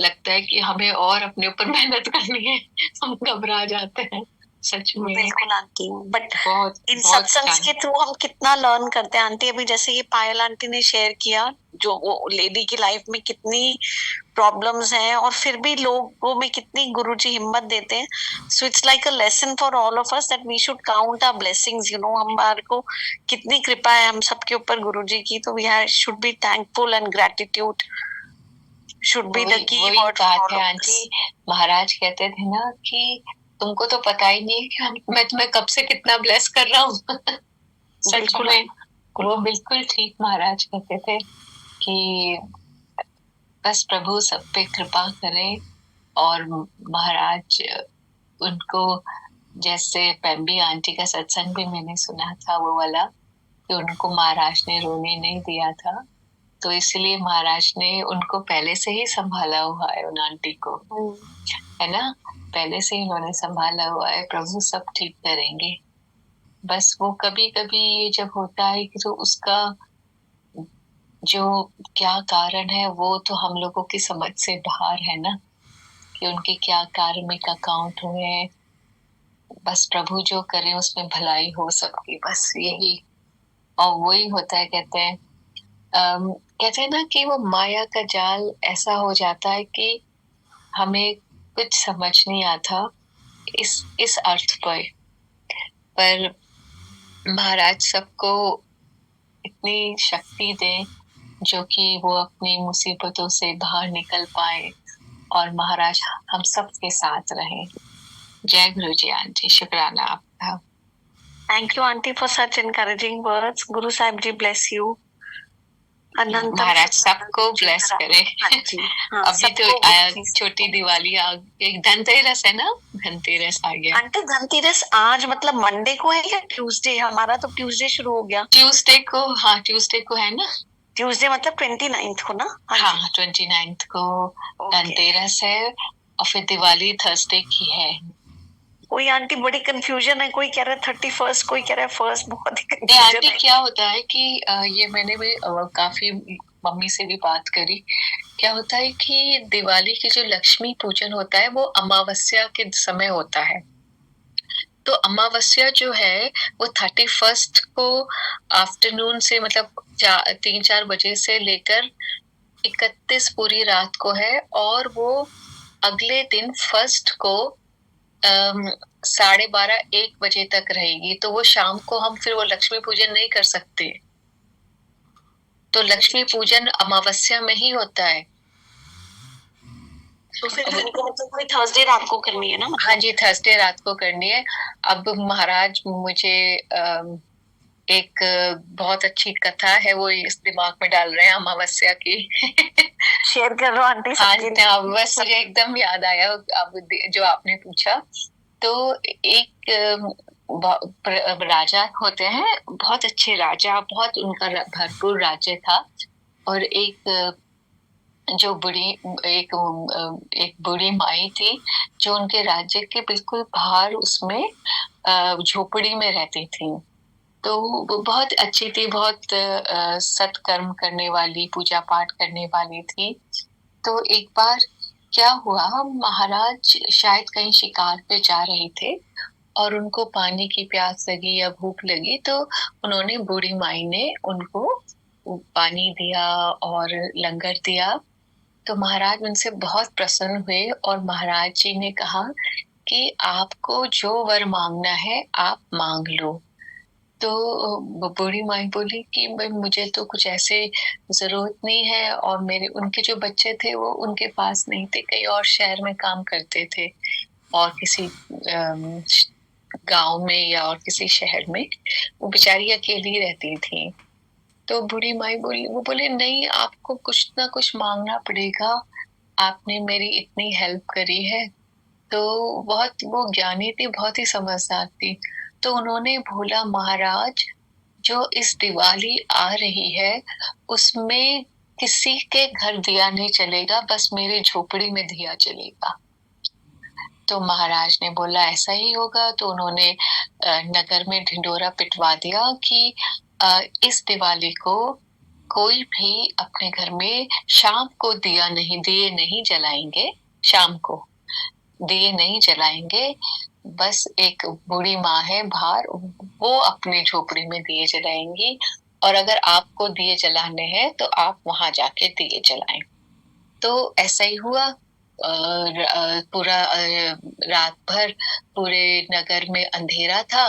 लगता है कि हमें और अपने ऊपर मेहनत करनी है, हम घबरा जाते हैं सच में। बिल्कुल आंटी, बट इन बहुत सत्संग के थ्रू हम कितना लर्न करते हैं आंटी। अभी जैसे ये पायल आंटी ने शेयर किया, जो वो लेडी की लाइफ में कितनी प्रॉब्लम्स हैं और फिर भी लोगों में कितनी गुरुजी हिम्मत देते हैं। So it's like a lesson for all of us that we should count our blessings. हमारे को कितनी कृपा है हम सबके ऊपर गुरुजी की, तो we should be thankful and gratitude should be the key word बात है आंटी। महाराज कहते थे ना कि तुमको तो पता ही नहीं कि मैं तुम्हें कब से कितना ब्लेस कर रहा हूँ। सच में वो बिल्कुल ठीक महाराज कहते थे कि बस प्रभु सब पे कृपा करे। और महाराज उनको, जैसे पेम्बी आंटी का सत्संग भी मैंने सुना था वो वाला, कि उनको महाराज ने रोने नहीं दिया था, तो इसलिए महाराज ने उनको पहले से ही संभाला हुआ है, उन आंटी को, है ना, पहले से ही उन्होंने संभाला हुआ है। प्रभु सब ठीक करेंगे। बस वो कभी कभी जब होता है कि तो उसका जो क्या कारण है वो तो हम लोगों की समझ से बाहर है ना, कि उनके क्या कार्मिक अकाउंट हुए। बस प्रभु जो करे उसमें भलाई हो सबकी, बस यही। और वही होता है, कहते हैं ना कि वो माया का जाल ऐसा हो जाता है कि हमें कुछ समझ नहीं आता इस अर्थ पर महाराज सबको इतनी शक्ति दे जो कि वो अपनी मुसीबतों से बाहर निकल पाए और महाराज हम सबके साथ रहे। जय गुरुजी आंटी, शुक्राना आपका। Thank you aunty for such encouraging words. Guru Sahib ji bless you. महाराज सबको ब्लेस करे। अभी तो छोटी दिवाली आ गई, धनतेरस है ना, धनतेरस आ गया। आंटी धनतेरस आज मतलब मंडे को है या ट्यूसडे? हमारा तो ट्यूसडे शुरू हो गया। ट्यूसडे को, हाँ ट्यूसडे को है ना। ट्यूसडे मतलब 29 को ना? हाँ 29 को धनतेरस है और फिर दिवाली थर्सडे की है। कोई आंटी बड़ी कंफ्यूजन है, कोई कह रहा है 31st, कोई कह रहा है फर्स्ट, बहुत ही नहीं कंफ्यूजन आंटी, है। क्या होता है कि ये मैंने भी काफी मम्मी से भी बात करी। क्या होता है कि दिवाली की जो लक्ष्मी पूजन होता है वो अमावस्या के समय होता है। तो अमावस्या जो है वो 31st को आफ्टरनून से, मतलब 3-4 बजे से लेकर 31 पूरी रात को है, और वो अगले दिन 1st को 12:30-1 बजे तक रहेगी। तो वो शाम को हम फिर वो लक्ष्मी पूजन नहीं कर सकते। तो लक्ष्मी पूजन अमावस्या में ही होता है। तो फिर उनको मतलब कोई थर्सडे रात को करनी है ना? हाँ जी, थर्सडे रात को करनी है। अब महाराज मुझे एक बहुत अच्छी कथा है वो इस दिमाग में डाल रहे हैं अमावस्या की। शेयर कर लो आंटी हाँ, सबके लिए। बस मुझे एकदम याद आया अब जो आपने पूछा। तो एक राजा होते हैं, बहुत अच्छे राजा, बहुत उनका भरपूर राज्य था। और जो एक बुढ़ी माई थी जो उनके राज्य के बिल्कुल बाहर उसमें झोपड़ी में रहती थी। तो वो बहुत अच्छी थी, बहुत सत्कर्म करने वाली, पूजा पाठ करने वाली थी। तो एक बार क्या हुआ, महाराज शायद कहीं शिकार पे जा रहे थे और उनको पानी की प्यास लगी या भूख लगी, तो उन्होंने, बूढ़ी माई ने उनको पानी दिया और लंगर दिया। तो महाराज उनसे बहुत प्रसन्न हुए और महाराज जी ने कहा कि आपको जो वर मांगना है आप मांग लो। तो बूढ़ी माई बोली कि भाई मुझे तो कुछ ऐसे जरूरत नहीं है, और मेरे उनके जो बच्चे थे वो उनके पास नहीं थे, कहीं और शहर में काम करते थे और किसी गांव में या और किसी शहर में, वो बेचारी अकेली रहती थी। तो बूढ़ी माई बोली नहीं, आपको कुछ ना कुछ मांगना पड़ेगा, आपने मेरी इतनी हेल्प करी है। तो बहुत वो ज्ञानी थी, बहुत ही समझदार थी। तो उन्होंने बोला, महाराज जो इस दिवाली आ रही है उसमें किसी के घर दिया नहीं चलेगा, बस मेरी झोपड़ी में दिया चलेगा। तो महाराज ने बोला ऐसा ही होगा। तो उन्होंने नगर में ढिंडोरा पिटवा दिया कि इस दिवाली को कोई भी अपने घर में शाम को दिए नहीं जलाएंगे, शाम को दिए नहीं जलाएंगे। बस एक बूढ़ी माँ है बाहर, वो अपने झोपड़ी में दिए जलाएंगी, और अगर आपको दिए जलाने हैं तो आप वहां जाके दिए जलाएं। तो ऐसा ही हुआ। पूरा रात भर पूरे नगर में अंधेरा था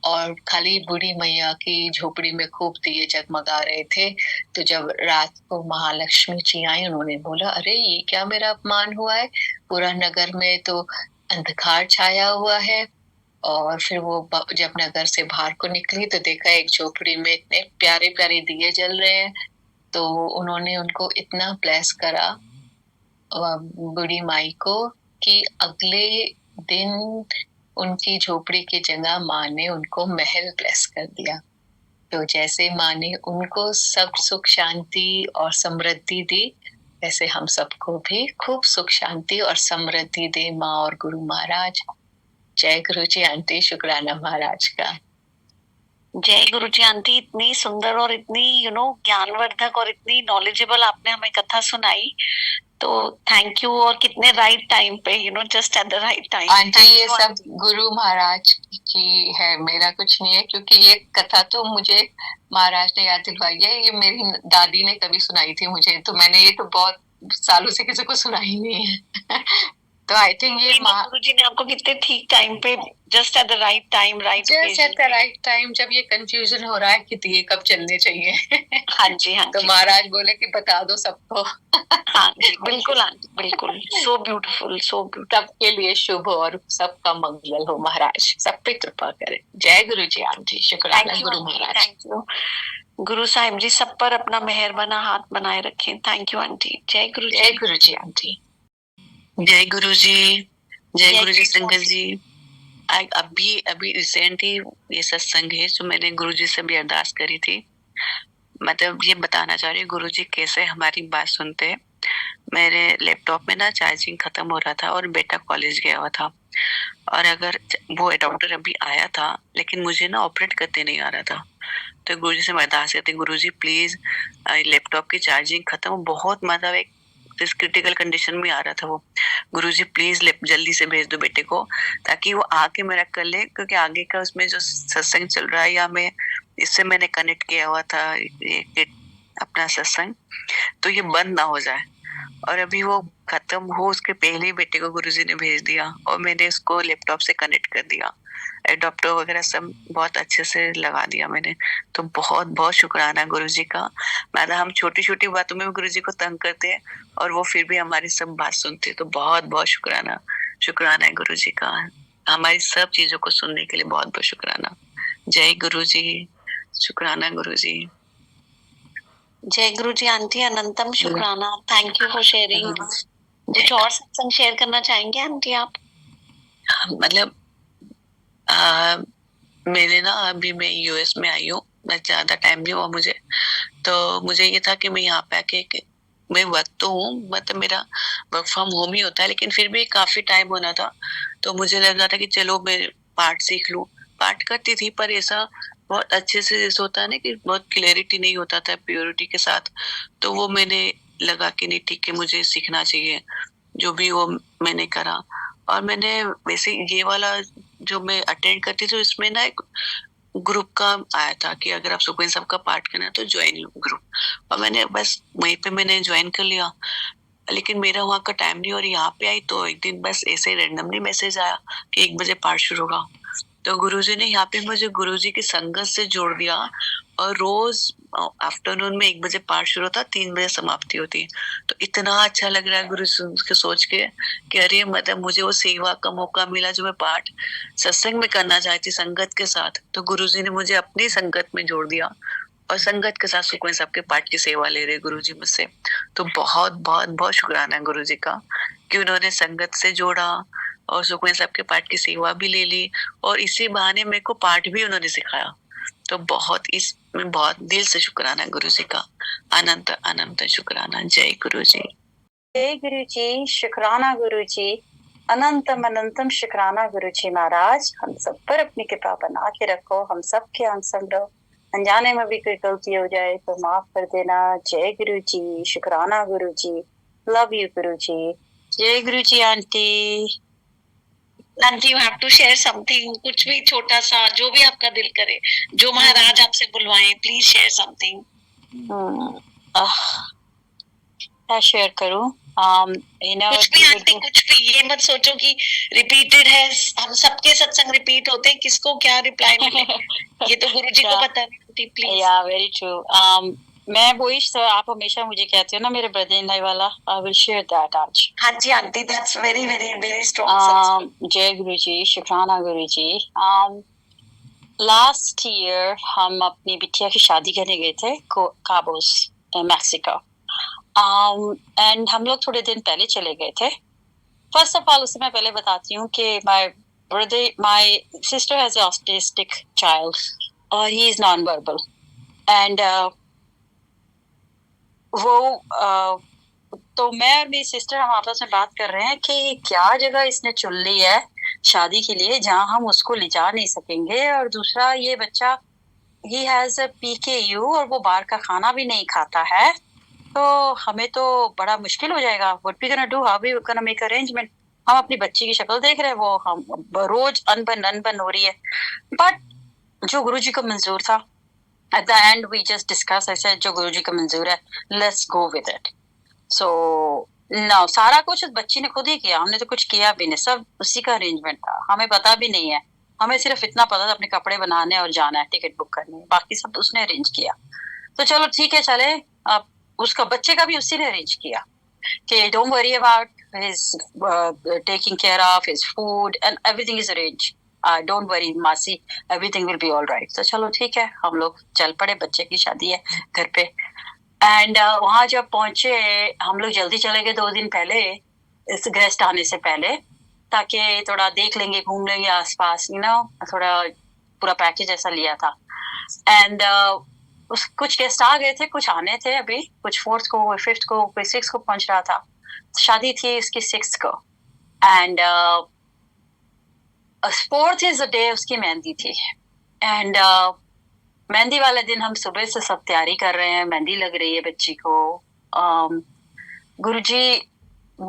और खाली बूढ़ी मैया की झोपड़ी में खूब दिए जगमगा रहे थे। तो जब रात को महालक्ष्मी जी आई, उन्होंने बोला, अरे ये क्या मेरा अपमान हुआ है, पूरा नगर में तो अंधकार छाया हुआ है। और फिर वो जब नगर से बाहर को निकली तो देखा एक झोपड़ी में इतने प्यारे प्यारे दिए जल रहे हैं। तो उन्होंने उनको इतना ब्लेस करा बूढ़ी माई को कि अगले दिन उनकी झोपड़ी की जगह माँ ने उनको महल ब्लेस कर दिया। तो जैसे माँ ने उनको सब सुख शांति और समृद्धि दी, वैसे हम सबको भी खूब सुख शांति और समृद्धि दे माँ और गुरु महाराज। जय गुरु जी आंटी, शुक्राना महाराज का। जय गुरु जी आंटी, इतनी सुंदर और इतनी ज्ञानवर्धक और इतनी नॉलेजेबल आपने हमें कथा सुनाई, तो थैंक यू। और कितने राइट टाइम पे, just at the right time. Aunty ये सब गुरु महाराज की है, मेरा कुछ नहीं है, क्योंकि ये कथा तो मुझे महाराज ने याद दिलवाई है। ये मेरी दादी ने कभी सुनाई थी मुझे, तो मैंने ये तो बहुत सालों से किसी को सुनाई नहीं है। तो आई थिंक ये गुरुजी ने आपको कितने ठीक टाइम पे, just at the right time, just at the right time, जब ये कंफ्यूजन हो रहा है कि दिए कब चलने चाहिए। हाँ जी, हाँ तो जी। महाराज बोले कि बता दो सबको। हाँ जी, बिल्कुल आंटी, बिल्कुल। So beautiful, so beautiful. सबके लिए शुभ और सबका मंगल हो, महाराज सब पे कृपा करें। जय गुरु जी आंटी, शुक्राना गुरु महाराज। Thank you. गुरु साहिब जी सब पर अपना मेहरबाना हाथ बनाए रखें। Thank you aunty. जय गुरु जी। जय गुरु जी आंटी। जय गुरु जी, जय गुरु जी संगत जी। अभी रिसेंट ही ये सत्संग है जो मैंने गुरु जी से भी अरदास करी थी। मतलब ये बताना चाह रही हूँ गुरु जी कैसे हमारी बात सुनते हैं। मेरे लैपटॉप में ना चार्जिंग खत्म हो रहा था और बेटा कॉलेज गया हुआ था, और अगर वो डॉक्टर अभी आया था, लेकिन मुझे ना ऑपरेट करते नहीं आ रहा था, तो गुरुजी से मैं अरदास करती, गुरुजी प्लीज लैपटॉप की चार्जिंग खत्म, बहुत मतलब एक क्रिटिकल कंडीशन में आ रहा था वो, गुरुजी प्लीज जल्दी से भेज दो बेटे को, ताकि वो आके मेरा कर ले, क्योंकि आगे का उसमें जो सत्संग चल रहा है, या मैं इससे मैंने कनेक्ट किया हुआ था ये अपना सत्संग, तो ये बंद ना हो जाए। और अभी वो खत्म हो उसके पहले ही बेटे को गुरुजी ने भेज दिया, और मैंने उसको लैपटॉप से कनेक्ट कर दिया, एडॉप्टर वगैरह सब बहुत अच्छे से लगा दिया मैंने। तो बहुत बहुत शुक्राना गुरुजी का। मतलब हम छोटी छोटी बातों में भी गुरुजी को तंग करते हैं, और वो फिर भी हमारी सब बात सुनते हैं। तो बहुत बहुत शुक्राना, शुक्राना है गुरुजी का, हमारी सब चीजों को सुनने के लिए बहुत बहुत शुक्राना। जय गुरुजी, शुक्राना गुरुजी। जय गुरु जी। आंटी अनंतम शुक्राना, थैंक यू फॉर शेयरिंग। कुछ और सत्संग शेयर करना चाहेंगे आंटी आप? मतलब मैंने ना अभी मैं यूएस में आई हूँ, ज्यादा टाइम नहीं हुआ मुझे, तो मुझे ये था कि मैं यहाँ पे आके मैं वर्क तो हूँ, मतलब मेरा वर्क फ्रॉम होम ही होता है, लेकिन फिर भी काफी टाइम होना था, तो मुझे लग रहा था कि चलो मैं पाठ सीख लूँ। पाठ करती थी, पर ऐसा बहुत अच्छे से जैसे होता है ना कि बहुत क्लैरिटी नहीं होता था प्योरिटी के साथ, तो वो मैंने लगा कि नहीं ठीक है, मुझे सीखना चाहिए। जो भी वो मैंने करा, और मैंने वैसे ये वाला जो मैं अटेंड करती थी, इसमें ना एक ग्रुप का आया था कि अगर आप सुखविंद साहब का पाठ करना है तो ज्वाइन ग्रुप, और मैंने बस वहीं पे मैंने ज्वाइन कर लिया, लेकिन मेरा वहाँ का टाइम नहीं, और यहाँ पे आई तो एक दिन बस ऐसे रैंडमली मैसेज आया कि 1 बजे पाठ शुरू होगा। तो गुरुजी ने यहाँ पे मुझे गुरुजी की संगत से जोड़ दिया, और रोज आफ्टरनून में 1 बजे पाठ शुरू होता, 3 बजे समाप्ति होती। तो इतना अच्छा लग रहा है गुरु के सोच के कि अरे मतलब मुझे वो सेवा का मौका मिला जो मैं पाठ सत्संग में करना चाहती संगत के साथ, तो गुरुजी ने मुझे अपनी संगत में जोड़ दिया, और संगत के साथ सुखविंद साहब के पाठ की सेवा ले रहे गुरुजी मुझसे। तो बहुत बहुत बहुत शुक्राना है गुरुजी का कि उन्होंने संगत से जोड़ा, और सुखविंद साहब के पाठ की सेवा भी ले ली, और इसी बहाने मेरे को पाठ भी उन्होंने सिखाया। तो बहुत इसमें बहुत दिल से शुक्राना गुरुजी का, अनंत अनंत शुक्राना। जय गुरुजी। जय गुरुजी, शुक्राना गुरुजी, अनंतम अनंतम शुक्राना गुरुजी महाराज। हम सब पर अपनी कृपा बना के रखो, हम सब के अंग संग रहो, अनजाने में भी कोई गलती हो जाए तो माफ कर देना। जय गुरुजी, शुक्राना गुरुजी, लव यू गुरुजी। जय Guruji aunty. Aunty you have to share something, कुछ भी छोटा सा, जो भी आपका दिल करे, जो महाराज आपसे बुलवाएं, प्लीज शेयर समथिंग। क्या शेयर करूं? कुछ भी आंटी, कुछ भी, ये मत सोचो कि रिपीटेड है, हम सबके सत्संग रिपीट होते हैं, किसको क्या रिप्लाई मिले ये तो गुरुजी को पता नहीं होती। प्लीज। या वेरी ट्रू। मैं वही आप हमेशा मुझे कहते हो ना मेरे ब्रदर इन लॉ वाला, आई विल शेयर दैट आज। हाँ जी aunty, that's very very very strong. जय गुरुजी, शुक्राना गुरुजी। लास्ट ईयर हम अपनी बिटिया की शादी करने गए थे काबोस, मैक्सिको। एंड हम लोग थोड़े दिन पहले चले गए थे। फर्स्ट ऑफ ऑल उससे मैं पहले बताती हूँ कि my sister has an autistic child, और he is non verbal, and तो मैं और मेरी सिस्टर हम आपस में बात कर रहे हैं कि क्या जगह इसने चुन ली है शादी के लिए जहां हम उसको ले जा नहीं सकेंगे, और दूसरा ये बच्चा ही हैज अ PKU और वो बाहर का खाना भी नहीं खाता है, तो हमें तो बड़ा मुश्किल हो जाएगा। What we gonna do, how we gonna make arrangement. हम अपनी बच्ची की शक्ल देख रहे हैं, वो हम रोज अनबन हो रही है, बट जो गुरुजी को मंजूर था, at the end we just discuss, I said जो गुरुजी को मंजूर है, let's go with it. So now सारा कुछ उस बच्ची ने खुद ही किया, हमने तो कुछ किया भी नहीं, सब उसी का अरेंजमेंट था, हमें पता भी नहीं है, हमें सिर्फ इतना पता था अपने कपड़े बनाने और जाना है, टिकट बुक करनी है, बाकी सब उसने अरेंज किया। तो चलो ठीक है, चले। अब उसका बच्चे का भी उसी ने अरेंज किया कि don't worry about his taking care of his food and everything is arranged. Don't worry मासी, everything will be all right. तो चलो ठीक है, हम लोग चल पड़े, बच्चे की शादी है घर पे। एंड वहाँ जब पहुंचे, हम लोग जल्दी चले गए 2 दिन पहले, इस गेस्ट आने से पहले, ताकि थोड़ा देख लेंगे, घूम लेंगे आसपास, थोड़ा पूरा पैकेज ऐसा लिया था। एंड कुछ गेस्ट आ गए थे, कुछ आने थे अभी, कुछ 4th को, कोई 5th को, कोई 6th को पहुंच रहा था। शादी थी इसकी 6th को। And fourth is the day उसकी मेहंदी थी एंड मेहंदी वाले दिन हम सुबह से सब तैयारी कर रहे हैं, मेहंदी लग रही है बच्ची को। गुरुजी,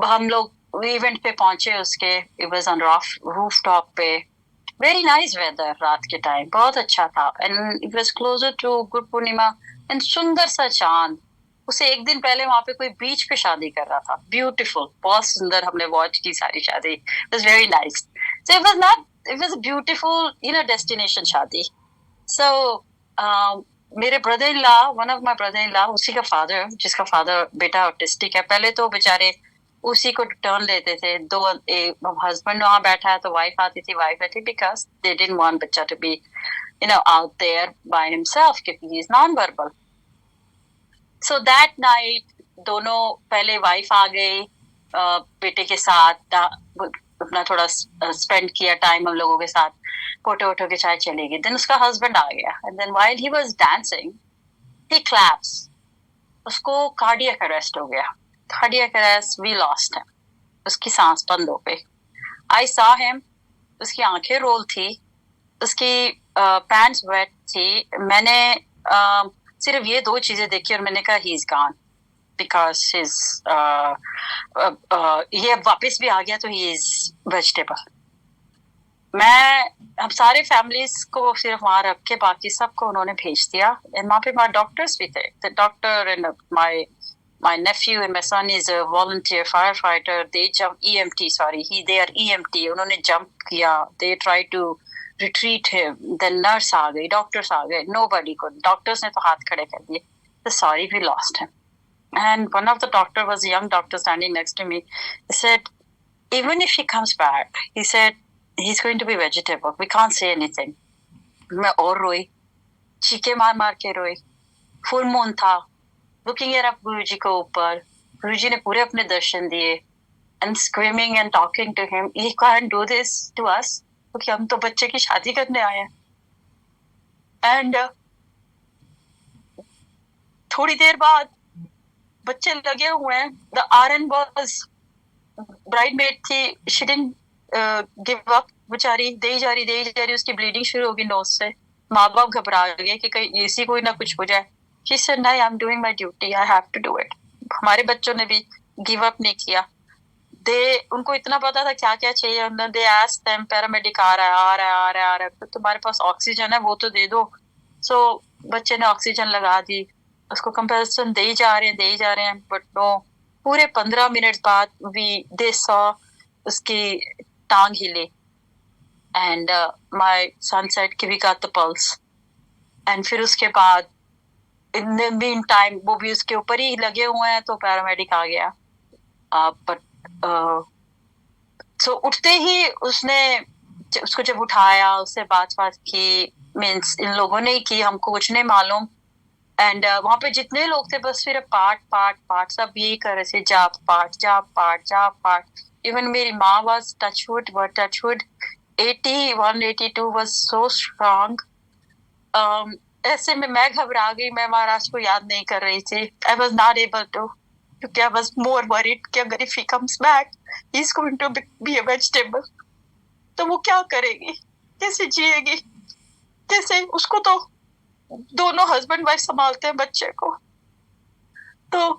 हम लोग इवेंट पे पहुंचे उसके, it was on roof top पे, वेरी नाइस वेदर, रात के टाइम बहुत अच्छा था and it was closer to Guru Purnima and सुंदर सा चांद। उसे एक दिन पहले वहां पे कोई बीच पे शादी कर रहा था, ब्यूटीफुल, बहुत सुंदर, हमने वॉच की सारी शादी, it was very nice. So it was beautiful destination शादी। सो मेरे brother in law, one of my brother in law, उसी का फादर, जिसका फादर बेटा ऑटिस्टिक है, पहले तो बेचारे उसी को टर्न लेते थे। दो हस्बैंड वहां बैठा है तो वाइफ आती थी, बिकॉज दे डिडंट वांट बच्चा to be out there by himself, क्योंकि he is non verbal. So that night दोनों, पहले वाइफ आ गई बेटे के साथ, अपना थोड़ा स्पेंड किया टाइम हम लोगों के साथ, फोटो के साथ चले गए। देन उसका हस्बैंड आ गया and then while he was dancing he claps, उसको कार्डियक अरेस्ट हो गया। Cardiac arrest, we lost him, उसकी सांस बंद हो गई। आई सॉ हिम, उसकी आंखें रोल थी, उसकी पैंट्स वेट थी। मैंने सिर्फ ये दो चीजें देखी और मैंने कहा he is gone, because his ये वापस भी आ गया तो ही इज वेजिटेबल। हम सारे फैमिलीज को सिर्फ वहां रख के बाकी सबको उन्होंने भेज दिया। एंड वहां पे हमारे डॉक्टर्स भी थे, the doctor and my nephew and my son is a volunteer firefighter. They jump EMT, they are EMT. उन्होंने jump किया, they tried to retreat him. Then nurse आ गई, doctors आ गए, nobody could. Doctors ने तो हाथ खड़े कर दिए. So sorry, we lost him. And one of the doctor was a young doctor standing next to me. He said, even if he comes back, he said he's going to be vegetable. We can't say anything. मैं और रोई, चीखे मार के रोई। Full moon था, looking at गुरुजी को ऊपर, गुरुजी ने पूरे अपने दर्शन दिए and screaming and talking to him, he can't do this to us, क्योंकि हम तो बच्चे की शादी करने आए हैं। and थोड़ी देर बाद बच्चे लगे हुए हैं, the RN was bridesmaid थी, she didn't give up, बेचारी दे जा रही, उसकी ब्लीडिंग शुरू होगी नोज से। माँ बाप घबरा गए कि कहीं इसी कोई ना कुछ हो जाए। She said, "No, I'm doing my duty. I have to do it." हमारे बच्चों ने भी गिव अप नहीं किया। उनको इतना पता था क्या क्या चाहिए। They asked them, पैरामेडिक आ रहा है, तो तुम्हारे पास ऑक्सीजन है वो तो दे दो। So बच्चे ने ऑक्सीजन लगा दी, उसको कंपल्सन दे ही जा रहे हैं, बट नो। पूरे 15 मिनट बाद they saw उसकी टांग हिले and my son said कि we got the pulse। and फिर उसके बाद in the meantime वो भी उसके ऊपर ही लगे हुए हैं, तो पैरामेडिक आ गया। बट सो उठते ही उसको जब उठाया, उससे बात की, मीन्स इन लोगों ने ही की, हमको कुछ नहीं मालूम। एंड वहां पे जितने लोग थे बस फिर पार्ट सब यही कर रहे थे, जाप पार्ट। इवन मेरी माँ was touchwood 81, 82 was so strong. ऐसे में मैं घबरा गई, मैं महाराज को याद नहीं कर रही थी। I was not able to, क्योंकि आई वॉज मोर वरीड कि अगर if he comes back he is going to be a vegetable, तो वो क्या करेगी, कैसे जिएगी, कैसे? उसको तो दोनों हस्बैंड वाइफ संभालते हैं बच्चे को। तो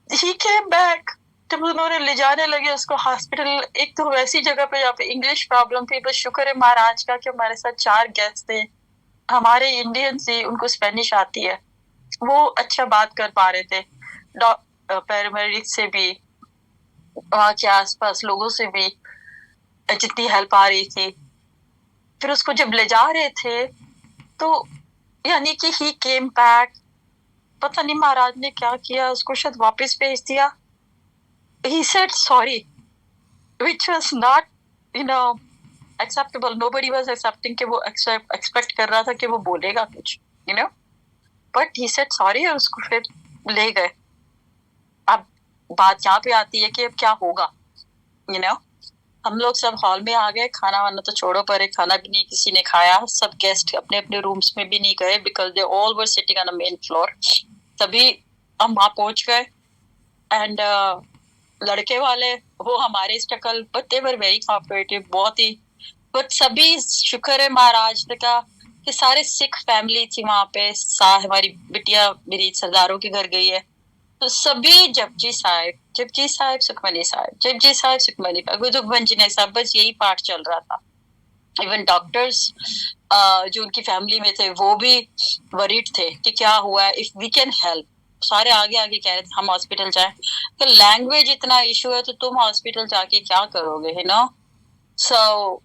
ही केम बैक, जब उन्होंने ले जाने लगे उसको हॉस्पिटल, एक तो वैसी जगह पे जहाँ पे इंग्लिश प्रॉब्लम थी, बस शुक्र है महाराज का कि हमारे साथ 4 गेस्ट थे, हमारे इंडियन से, उनको स्पेनिश आती है, वो अच्छा बात कर पा रहे थे। पैरामेडिक से भी, वहाँ के आसपास लोगों से भी जितनी हेल्प आ रही थी। फिर उसको जब ले जा रहे थे तो यानी कि ही केम बैक, पता नहीं महाराज ने क्या किया, उसको शायद वापस भेज दिया। He said sorry, which was not acceptable. Nobody was accepting कि वो expect कर रहा था कि वो बोलेगा कुछ, but he said sorry और उसको फिर ले गए। अब बात यहाँ पे आती है कि अब क्या होगा, हम लोग सब हॉल में आ गए, खाना वाना तो छोड़ो, पर खाना भी नहीं किसी ने खाया, सब गेस्ट अपने अपने रूम्स में भी नहीं गए, because they all were sitting on the main floor. तभी हम वहाँ पहुंच गए एंड लड़के वाले वो हमारे struggle, but they were very cooperative, बहुत ही बट सभी शुक्र है महाराज का कि सारे सिख फैमिली थी वहां पे। हमारी बिटिया मेरी सरदारों के घर गई है, तो सभी जपजी साहिब सुखमनी साहिब, जपजी साहिब सुखमनी साहिब, बस यही पाठ चल रहा था। इवन डॉक्टर्स जो उनकी फैमिली में थे वो भी वरीड थे कि क्या हुआ है, इफ वी कैन हेल्प। सारे आगे आगे कह रहे थे हम हॉस्पिटल जाएं, तो लैंग्वेज इतना इशू है तो तुम हॉस्पिटल जाके क्या करोगे, है ना। सो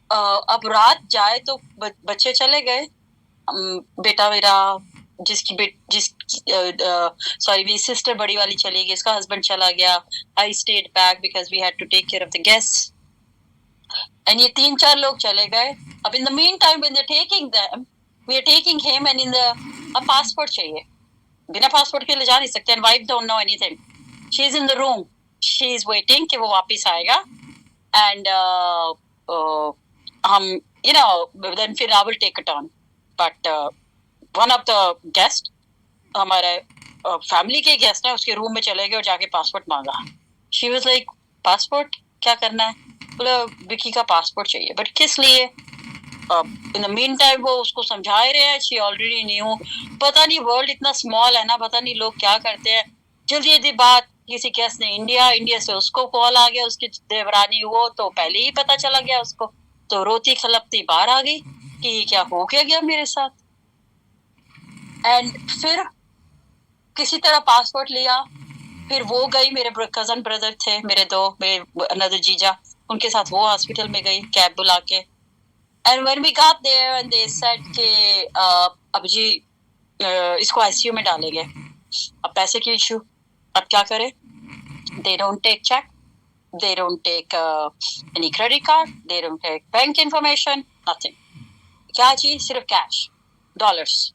अब रात जाए तो बच्चे चले गए। बेटा मेरा सॉरी मेरी सिस्टर बड़ी वाली चली गई, इसका हस्बैंड चला गया। I stayed back because we had to take care of the guest, and ये 3-4 लोग चले गए। अब in the mean time when they are taking them, we are taking him, and in the अब पासपोर्ट चाहिए, बिना पासपोर्ट के ले जा नहीं सकते, and wife don't know anything. She is in the room, she is waiting कि वो वापस आएगा, एंड हम यू नो देन फिर I will take it on. But one of the guest, हमारे फैमिली के गेस्ट है, उसके रूम में चले गए और जाके पासपोर्ट मांगा। शी वाज लाइक पासपोर्ट क्या करना है, बोला विकी का पासपोर्ट चाहिए, बट किस लिए। इन द मीन टाइम वो उसको समझा रहे हैं, शी ऑलरेडी न्यू। पता नहीं वर्ल्ड इतना स्मॉल है ना, पता नहीं लोग क्या करते हैं। जल्दी जल्दी बात, किसी केस ने इंडिया से उसको कॉल आ गया, उसकी देवरानी वो तो पहले ही पता चला गया उसको, तो रोती खलपती बाहर आ गई कि क्या हो गया मेरे साथ। एंड फिर किसी तरह पासपोर्ट लिया, फिर वो गई, मेरे कजन ब्रदर थे मेरे दो, मेरे अनदर जीजा, उनके साथ वो हॉस्पिटल में गई कैब बुला के। And when we got there and they said कि अब जी इसको आईसीयू में डालेंगे। अब पैसे की इशू, अब क्या करें। They don't take cheque, they don't take any credit card, they don't take bank information, nothing. क्या चीज, सिर्फ कैश, डॉलर्स।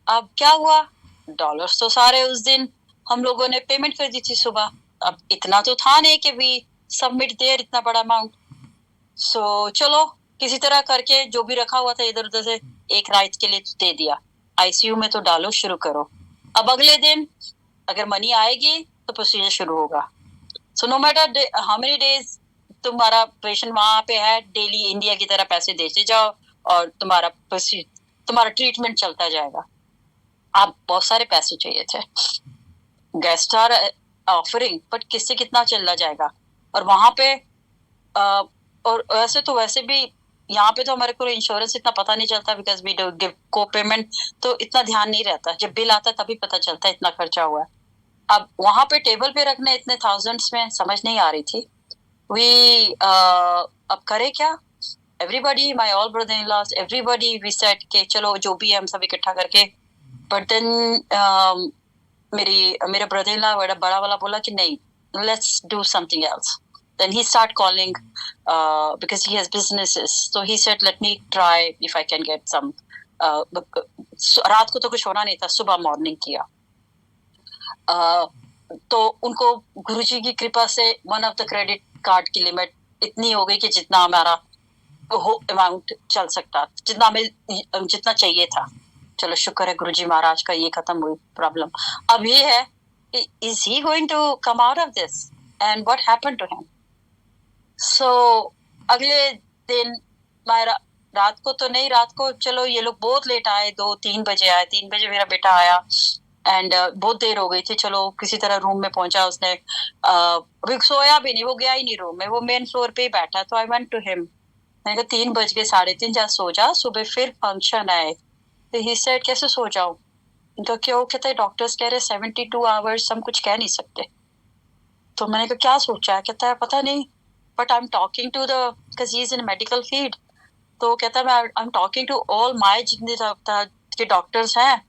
अब क्या हुआ, डॉलर्स तो सारे उस दिन हम लोगों ने पेमेंट कर दी थी सुबह। अब इतना तो था नहीं कि भी सबमिट देयर इतना बड़ा अमाउंट। सो चलो किसी तरह करके जो भी रखा हुआ था इधर उधर से एक रात के लिए दे दिया, आईसीयू में तो डालो, शुरू करो। अब अगले दिन अगर मनी आएगी तो प्रोसीजर शुरू होगा। So no matter how many days तुम्हारा पेशेंट वहां पे है, डेली इंडिया की तरह पैसे देते जाओ और तुम्हारा ट्रीटमेंट चलता जाएगा। आप बहुत सारे पैसे चाहिए थे, गेस्ट आर ऑफरिंग, बट किससे कितना चला जाएगा। और वहां पे और वैसे भी यहाँ पे तो हमारे को इंश्योरेंस इतना पता नहीं चलता, बिकॉज वी डू गिव को पेमेंट, तो इतना ध्यान नहीं रहता। जब बिल आता है तभी पता चलता है इतना खर्चा हुआ है। अब वहां पे टेबल पे रखने इतने थाउजेंड्स में समझ नहीं आ रही थी। अब करे क्या, everybody, my all brother in laws, everybody we said के चलो जो भी है हम सब इकट्ठा करके। बट देन मेरा ब्रदर इन लॉ बड़ा वाला बोला कि नहीं, let's do something else. Then he start calling because he has businesses. So he said, let me try if I can get some. रात को तो कुछ होना नहीं था, सुबह मॉर्निंग किया। तो उनको गुरुजी की कृपा से one of the credit card की लिमिट इतनी हो गई कि जितना हमारा अमाउंट चल सकता, जितना चाहिए था। चलो शुक्र है गुरुजी महाराज का, ये खत्म हुई प्रॉब्लम। अब ये है कि is he going to come out of this and what happened to him? So अगले दिन रात को तो नहीं, रात को चलो ये लोग बहुत लेट आए, 2-3 बजे आए। 3 बजे मेरा बेटा आया एंड बहुत देर हो गई थी। चलो किसी तरह रूम में पहुंचा, उसने अभी सोया भी नहीं, वो गया ही नहीं रूम में, वो मेन फ्लोर पे ही बैठा। तो आई वेंट टू हिम, मैंने कहा 3 बज गए, 3:30, जा सो जा, सुबह फिर फंक्शन है। तो ही सेड कैसे सो जाऊं, उनका क्यों, कहते हैं डॉक्टर्स कह रहे 72 आवर्स, हम कुछ कह नहीं सकते। तो मैंने कहा क्या सोचा है, कहता है पता नहीं, but I am talking to the because he is in medical field. तो कहता है I am talking to all my जितने के डॉक्टर्स हैं,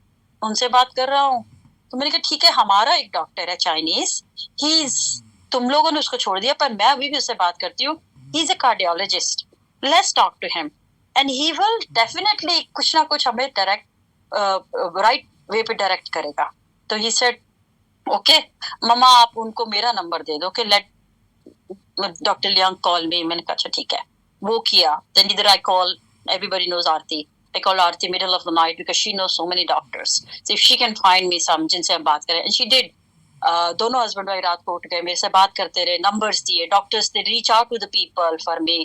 उनसे बात कर रहा हूँ। तो मैंने कहा ठीक है, हमारा एक डॉक्टर है चाइनीज, ही इज, तुम लोगों ने उसको छोड़ दिया पर मैं अभी भी उससे बात करती हूँ, he is a cardiologist, let's talk to him and he will definitely कुछ ना कुछ हमें डायरेक्ट राइट वे पे डायरेक्ट करेगा। तो ही सेड ओके मम्मा, आप उनको मेरा नंबर दे दो कि let doctor Liang call me. मैंने कहा अच्छा ठीक है, वो किया। देन इधर I call, everybody knows Aarti, I called Aunty middle of the night because she knows so many doctors. So if she can find me some जिनसे हम बात करें, and she did. दोनों हस्बैंड वाइफ रात को उठ गए, मेरे से बात करते रहे, नंबर्स दिए, doctors they reach out to the people for me.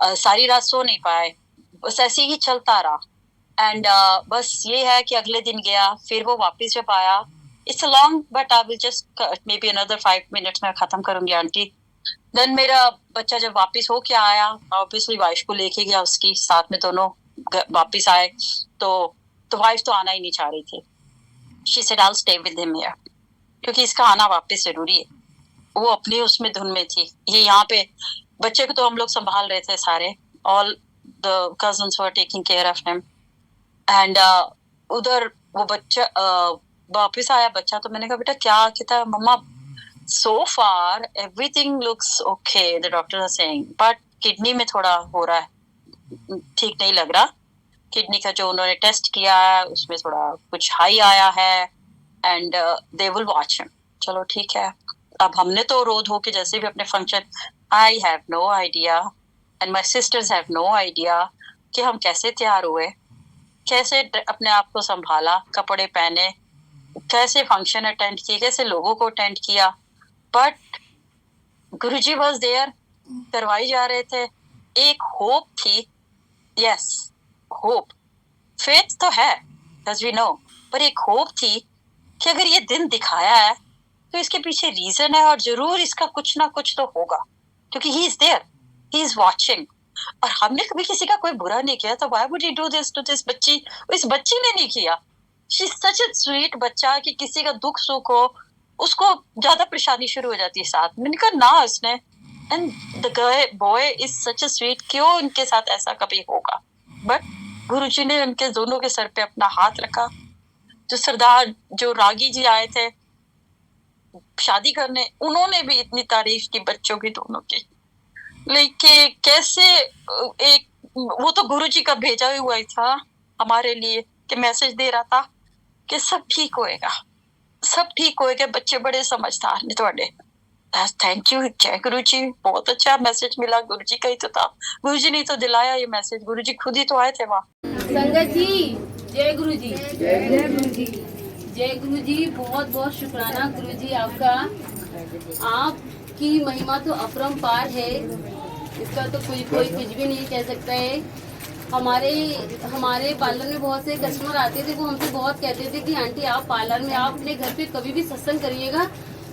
सारी रात सो नहीं पाए, बस ऐसे ही चलता रहा। एंड बस ये है कि अगले दिन गया, फिर वो वापस जब आया, it's long but I will just may be another 5 minutes में खत्म करूंगी आंटी। देन मेरा बच्चा जब वापस होके आया, ऑब्वियसली वाइफ को लेके गया, उसकी साथ में दोनों वापस आए, तो वाइफ तो आना ही नहीं चाह रही थी। She said I will stay with him here, क्योंकि इसका आना वापस जरूरी है। वो अपनी उसमें धुन में थी। ये यहाँ पे बच्चे को तो हम लोग संभाल रहे थे सारे, all the cousins were taking care of him. And उधर वो बच्चा वापस आया बच्चा, तो मैंने कहा बेटा क्या कहता, मम्मा so far everything looks okay, the doctors are saying, but kidney में थोड़ा हो रहा है, ठीक नहीं लग रहा। किडनी का जो उन्होंने टेस्ट किया है उसमें थोड़ा कुछ हाई आया है, and they will watch him. चलो ठीक है। अब हमने तो रो धो के जैसे भी अपने function, I have no idea and my sisters have no idea कि हम कैसे तैयार हुए, कैसे अपने आप को संभाला, कपड़े पहने, कैसे फंक्शन अटेंड किए, कैसे लोगों को अटेंड किया। बट गुरुजी वाज देयर, करवाई जा रहे थे। एक होप थी, यस होप, फेथ तो है एज वी नो, पर एक होप थी कि अगर ये दिन दिखाया है तो इसके पीछे रीजन है, और जरूर इसका कुछ ना कुछ तो होगा, क्योंकि he is there, he is watching. और हमने कभी किसी का कोई बुरा नहीं किया, तो why would he do this to this बच्ची? इस बच्ची ने नहीं किया। She is such a sweet बच्चा कि किसी का दुख सुख हो उसको ज्यादा परेशानी शुरू हो जाती है साथ। मैंने कहा ना उसने, and the boy is such a sweet, क्यों उनके साथ ऐसा कभी होगा? बट गुरुजी ने उनके दोनों के सर पे अपना हाथ रखा। जो सरदार, जो रागी जी आए थे शादी करने, उन्होंने भी इतनी तारीफ की बच्चों की, दोनों की। लेकिन कैसे एक, वो तो गुरुजी का भेजा हुआ ही था हमारे लिए, कि मैसेज दे रहा था कि सब ठीक होएगा, सब ठीक होएगा, बच्चे बड़े समझदार ने ਤੁਹਾਡੇ। थैंक यू, जय गुरु जी, बहुत अच्छा मैसेज मिला, गुरु जी का ही तो था, गुरु जी ने तो दिलाया ये मैसेज, गुरु जी खुद ही तो आए थे वहाँ। संगत जी जय गुरु जी, जय गुरु जी, जय गुरु जी। बहुत बहुत शुक्राना गुरु जी आपका, आपकी महिमा तो अपरंपार है, इसका तो कोई कुछ भी नहीं कह सकता है। हमारे पार्लर में बहुत से कस्टमर आते थे, वो हमसे बहुत कहते थे कि आंटी आप पार्लर में, आप अपने घर पे कभी भी सत्संग करिएगा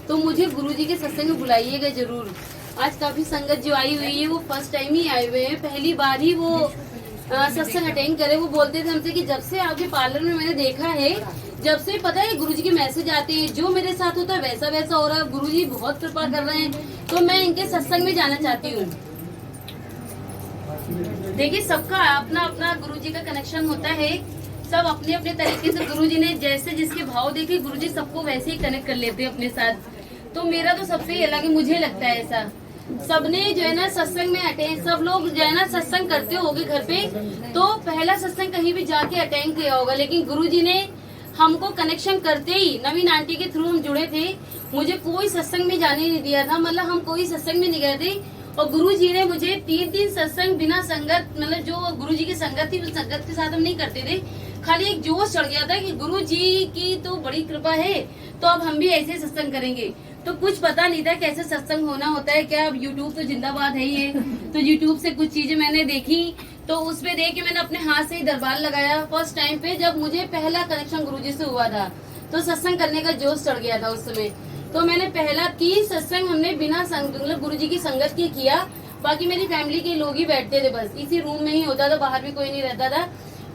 तो मुझे गुरुजी के सत्संग में बुलाइएगा जरूर। आज काफी संगत जो आई हुई है वो फर्स्ट टाइम ही आए हुए हैं, पहली बार ही वो सत्संग अटेंड करे। वो बोलते थे हमसे कि जब से आपके पार्लर में मैंने देखा है, जब से पता है गुरुजी के मैसेज आते हैं, जो मेरे साथ होता है वैसा वैसा हो रहा है, गुरुजी बहुत कृपा कर रहे हैं, तो मैं इनके सत्संग में जाना चाहती हूँ। देखिए सबका अपना अपना गुरुजी का कनेक्शन होता है, सब अपने अपने तरीके से गुरुजी ने जैसे जिसके भाव देखे गुरुजी सबको वैसे ही कनेक्ट कर लेते हैं अपने साथ। तो मेरा तो सबसे ही अलग है, मुझे लगता है ऐसा। सबने जो है ना सत्संग में अटेंड, सब लोग जो है ना सत्संग करते होगे घर पे, तो पहला सत्संग कहीं भी जाके अटेंड किया होगा, लेकिन गुरुजी ने हमको कनेक्शन करते ही, नवीन आंटी के थ्रू हम जुड़े थे, मुझे कोई सत्संग में जाने नहीं दिया था, मतलब हम कोई सत्संग में नहीं गए थे, और गुरुजी ने मुझे 3 सत्संग बिना संगत, मतलब जो गुरुजी की संगत थी उस संगत के साथ हम नहीं करते थे, खाली एक जोश चढ़ गया था कि गुरुजी की तो बड़ी कृपा है, तो अब हम भी ऐसे सत्संग करेंगे। तो कुछ पता नहीं था कैसे सत्संग होना होता है क्या। अब यूट्यूब तो जिंदाबाद है ही है, तो यूट्यूब से कुछ चीजें मैंने देखी, तो उसपे देख के मैंने अपने हाथ से ही दरबार लगाया फर्स्ट टाइम पे, जब मुझे पहला कनेक्शन गुरुजी से हुआ था, तो सत्संग करने का जोश चढ़ गया था उस समय। तो मैंने पहला 3 सत्संग हमने बिना मतलब गुरुजी की संगत के किया, बाकी मेरी फैमिली के लोग ही बैठते थे, बस इसी रूम में ही होता था, बाहर भी कोई नहीं रहता था।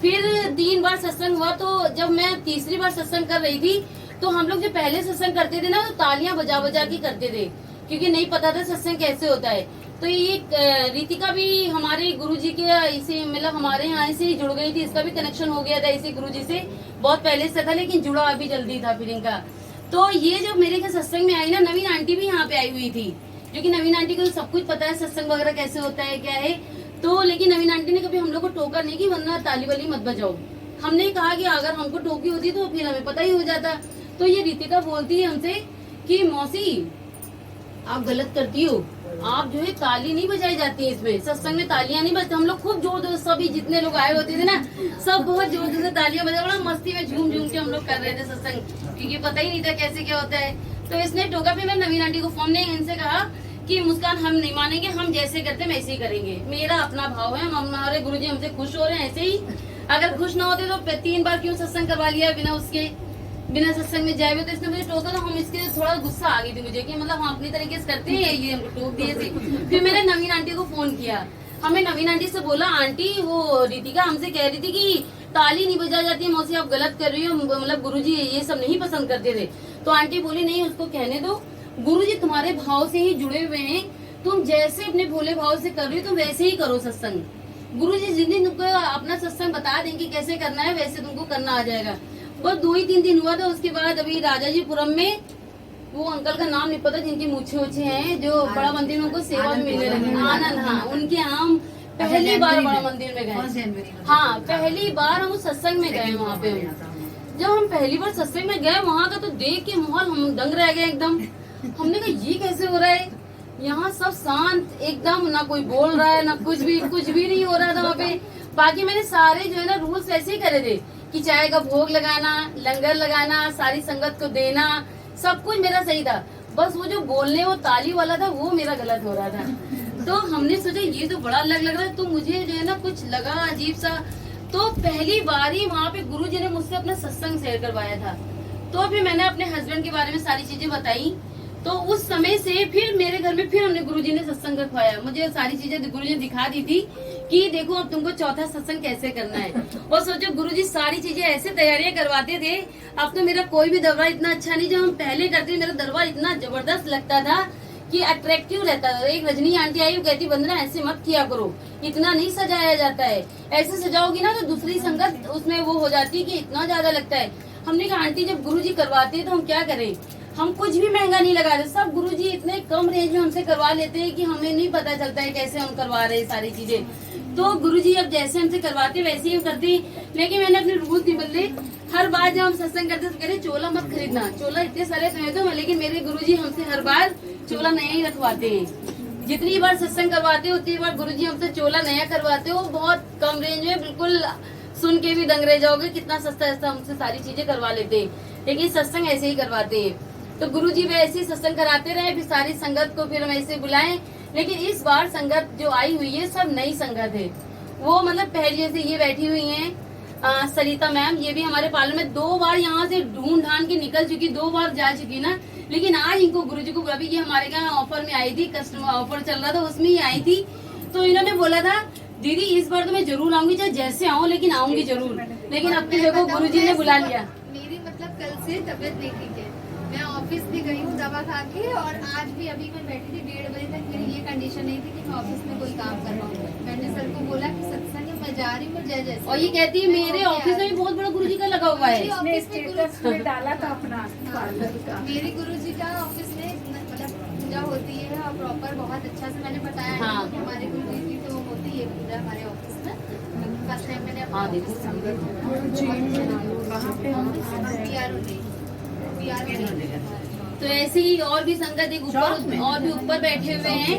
फिर 3 बार सत्संग हुआ, तो जब मैं तीसरी बार सत्संग कर रही थी, तो हम लोग जो पहले सत्संग करते थे ना, तो तालियां बजा बजा के करते थे, क्योंकि नहीं पता था सत्संग कैसे होता है। तो ये रितिका भी हमारे गुरुजी के इसे, मतलब हमारे यहाँ से जुड़ गई थी, इसका भी कनेक्शन हो गया था इसे गुरुजी से, बहुत पहले से था, लेकिन जुड़ा अभी जल्दी था फिर इनका। तो ये जब मेरे के सत्संग में आई ना, नवीन आंटी भी यहाँ पे आई हुई थी, जो कि नवीन आंटी को सब कुछ पता है सत्संग वगैरह कैसे होता है क्या है, तो लेकिन नवीन आंटी ने कभी हम लोग को टोका नहीं कि वरना ताली वाली मत बजाओ। हमने कहा कि अगर हमको टोकी होती तो फिर हमें पता ही हो जाता। तो ये रितिका बोलती है हमसे कि मौसी आप गलत करती हो, आप जो है ताली नहीं बजाई जाती है, इसमें सत्संग में तालियां नहीं बजती। हम लोग खूब जोर जोर, सभी जितने लोग आए होते थे ना, सब बहुत जोर जोर से तालियां बजा, बड़ा मस्ती में झूम झूम के हम लोग कर रहे थे सत्संग, क्योंकि पता ही नहीं था कैसे क्या होता है। तो इसने टोका, फिर मैं नवीन आंटी को फोन ने इनसे कहा कि मुस्कान हम नहीं मानेंगे, हम जैसे करते हैं वैसे ही करेंगे। मेरा अपना भाव है, हमारे गुरुजी हमसे खुश हो रहे हैं ऐसे ही। अगर खुश ना होते तो 3 बार क्यों सत्संग करवा लिया बिना सत्संग में जाए हुए। तो इसने मुझे टोका, तो हम इसके थोड़ा गुस्सा आ गई थी मुझे कि मतलब हम अपनी तरीके से करते हैं, ये हमको टोक दिए थे। फिर मैंने नवीन आंटी को फोन किया, हमें नवीन आंटी से बोला, आंटी वो रितिका हमसे कह रही थी कि ताली नहीं बजा जाती है मौसी, आप गलत कर रही हो, मतलब गुरुजी ये सब नहीं पसंद करते थे। तो आंटी बोली नहीं उसको कहने दो, गुरुजी तुम्हारे भाव से ही जुड़े हुए हैं, तुम जैसे अपने भोले भाव से कर रही हो तुम वैसे ही करो सत्संग। गुरुजी जिस दिन तुमको अपना सत्संग बता देंगे कैसे करना है वैसे तुमको करना आ जाएगा। बस 2 ही 3 दिन हुआ था, उसके बाद अभी राजाजीपुरम में वो अंकल का नाम नहीं पता जिनकी मूछे उछे हैं, जो बड़ा मंदिर में उनको सेवा भी मिलने लगी, आनंद, हाँ उनके हम पहली बार बड़ा मंदिर में गए। हाँ पहली बार हम सत्संग में गए वहाँ पे। जब हम पहली बार सत्संग में गए वहाँ का तो देख के माहौल हम दंग रह गए एकदम। हमने कहा ये कैसे हो रहा है, यहाँ सब शांत एकदम, ना कोई बोल रहा है ना कुछ भी नहीं हो रहा था वहाँ पे। बाकी मैंने सारे जो है ना रूल्स ऐसे ही करे थे कि चाय का भोग लगाना, लंगर लगाना, सारी संगत को देना, सब कुछ मेरा सही था। बस वो जो बोलने वो ताली वाला था वो मेरा गलत हो रहा था। तो हमने सोचा ये तो बड़ा अलग लग रहा है, तो मुझे जो है ना कुछ लगा अजीब सा। तो पहली बार ही वहाँ पे गुरुजी ने मुझसे अपना सत्संग शेयर करवाया था। तो फिर मैंने अपने हस्बैंड के बारे में सारी चीजें बताई। तो उस समय से फिर मेरे घर में फिर हमने गुरुजी ने सत्संग रखवाया। मुझे सारी चीजें गुरुजी ने दिखा दी थी कि देखो अब तुमको चौथा सत्संग कैसे करना है। और सोचो गुरुजी सारी चीजें ऐसे तैयारियां करवाते थे। अब तो मेरा कोई भी दरबार इतना अच्छा नहीं, जब हम पहले करते मेरा दरबार इतना जबरदस्त लगता था कि अट्रैक्टिव रहता था। एक रजनी आंटी आई वो कहती वंदना ऐसे मत किया करो, इतना नहीं सजाया जाता है, ऐसे सजाओगी ना तो दूसरी संगत उसमें वो हो जाती है कि इतना ज्यादा लगता है। हमने कहा आंटी जब गुरुजी करवाते हैं तो हम क्या करें, हम कुछ भी महंगा नहीं लगा रहे, सब गुरुजी इतने कम रेंज में हमसे करवा लेते हैं कि हमें नहीं पता चलता है कैसे हम करवा रहे हैं सारी चीजें। तो गुरुजी अब जैसे हमसे करवाते वैसे ही करते। लेकिन मैंने अपने रूल्स नहीं बदले। हर बार जब हम सत्संग करते तो कह रहे चोला मत खरीदना, चोला इतने सारे तो, लेकिन मेरे गुरुजी हमसे हर बार चोला नया ही रखवाते हैं। जितनी बार सत्संग करवाते हैं उतनी बार गुरुजी हमसे चोला नया करवाते हो, बहुत कम रेंज में, बिल्कुल सुन के भी दंग रह जाओगे कितना सस्ता हमसे सारी चीजें करवा लेते हैं। लेकिन सत्संग ऐसे ही करवाते हैं। तो गुरुजी वैसे ही सत्संग कराते रहे, फिर सारी संगत को फिर हम ऐसे बुलाएं। लेकिन इस बार संगत जो आई हुई है सब नई संगत है। वो मतलब पहले जैसे ये बैठी हुई है सरिता मैम, ये भी हमारे पार्लर में 2 बार यहाँ से ढूंढ ढांड के निकल चुकी, 2 बार जा चुकी ना। लेकिन आज इनको गुरुजी को अभी ये हमारे यहाँ ऑफर में आई थी, कस्टमर ऑफर चल रहा था उसमें ही आई थी। तो इन्होंने बोला था दीदी इस बार तो मैं जरूर आऊंगी, चाहे जैसे आऊँ लेकिन आऊंगी जरूर। लेकिन अब तो देखो गुरुजी ने बुला लिया। मेरी मतलब कल से तबीयत नहीं ठीक है, मैं ऑफिस भी गई हूँ दवा खा के, और आज भी अभी मैं बैठी थी 1:30 बजे तक, मेरी ये कंडीशन नहीं थी कि मैं ऑफिस में कोई काम कर रहा हूँ। मैंने सर को बोला कि सत्संग है मैं जा रही हूँ, जय जय। और ये कहती है मेरे ऑफिस में भी बहुत बड़ा गुरुजी का लगा हुआ है, डाला था अपना मेरे गुरुजी का ऑफिस में मतलब पूजा होती है और प्रॉपर बहुत अच्छा से मैंने बताया कि हमारे गुरुजी की तो होती है पूजा हमारे ऑफिस में। फर्स्ट टाइम मैंने तो ऐसे ही और भी संगत एक ऊपर और भी ऊपर बैठे हुए हैं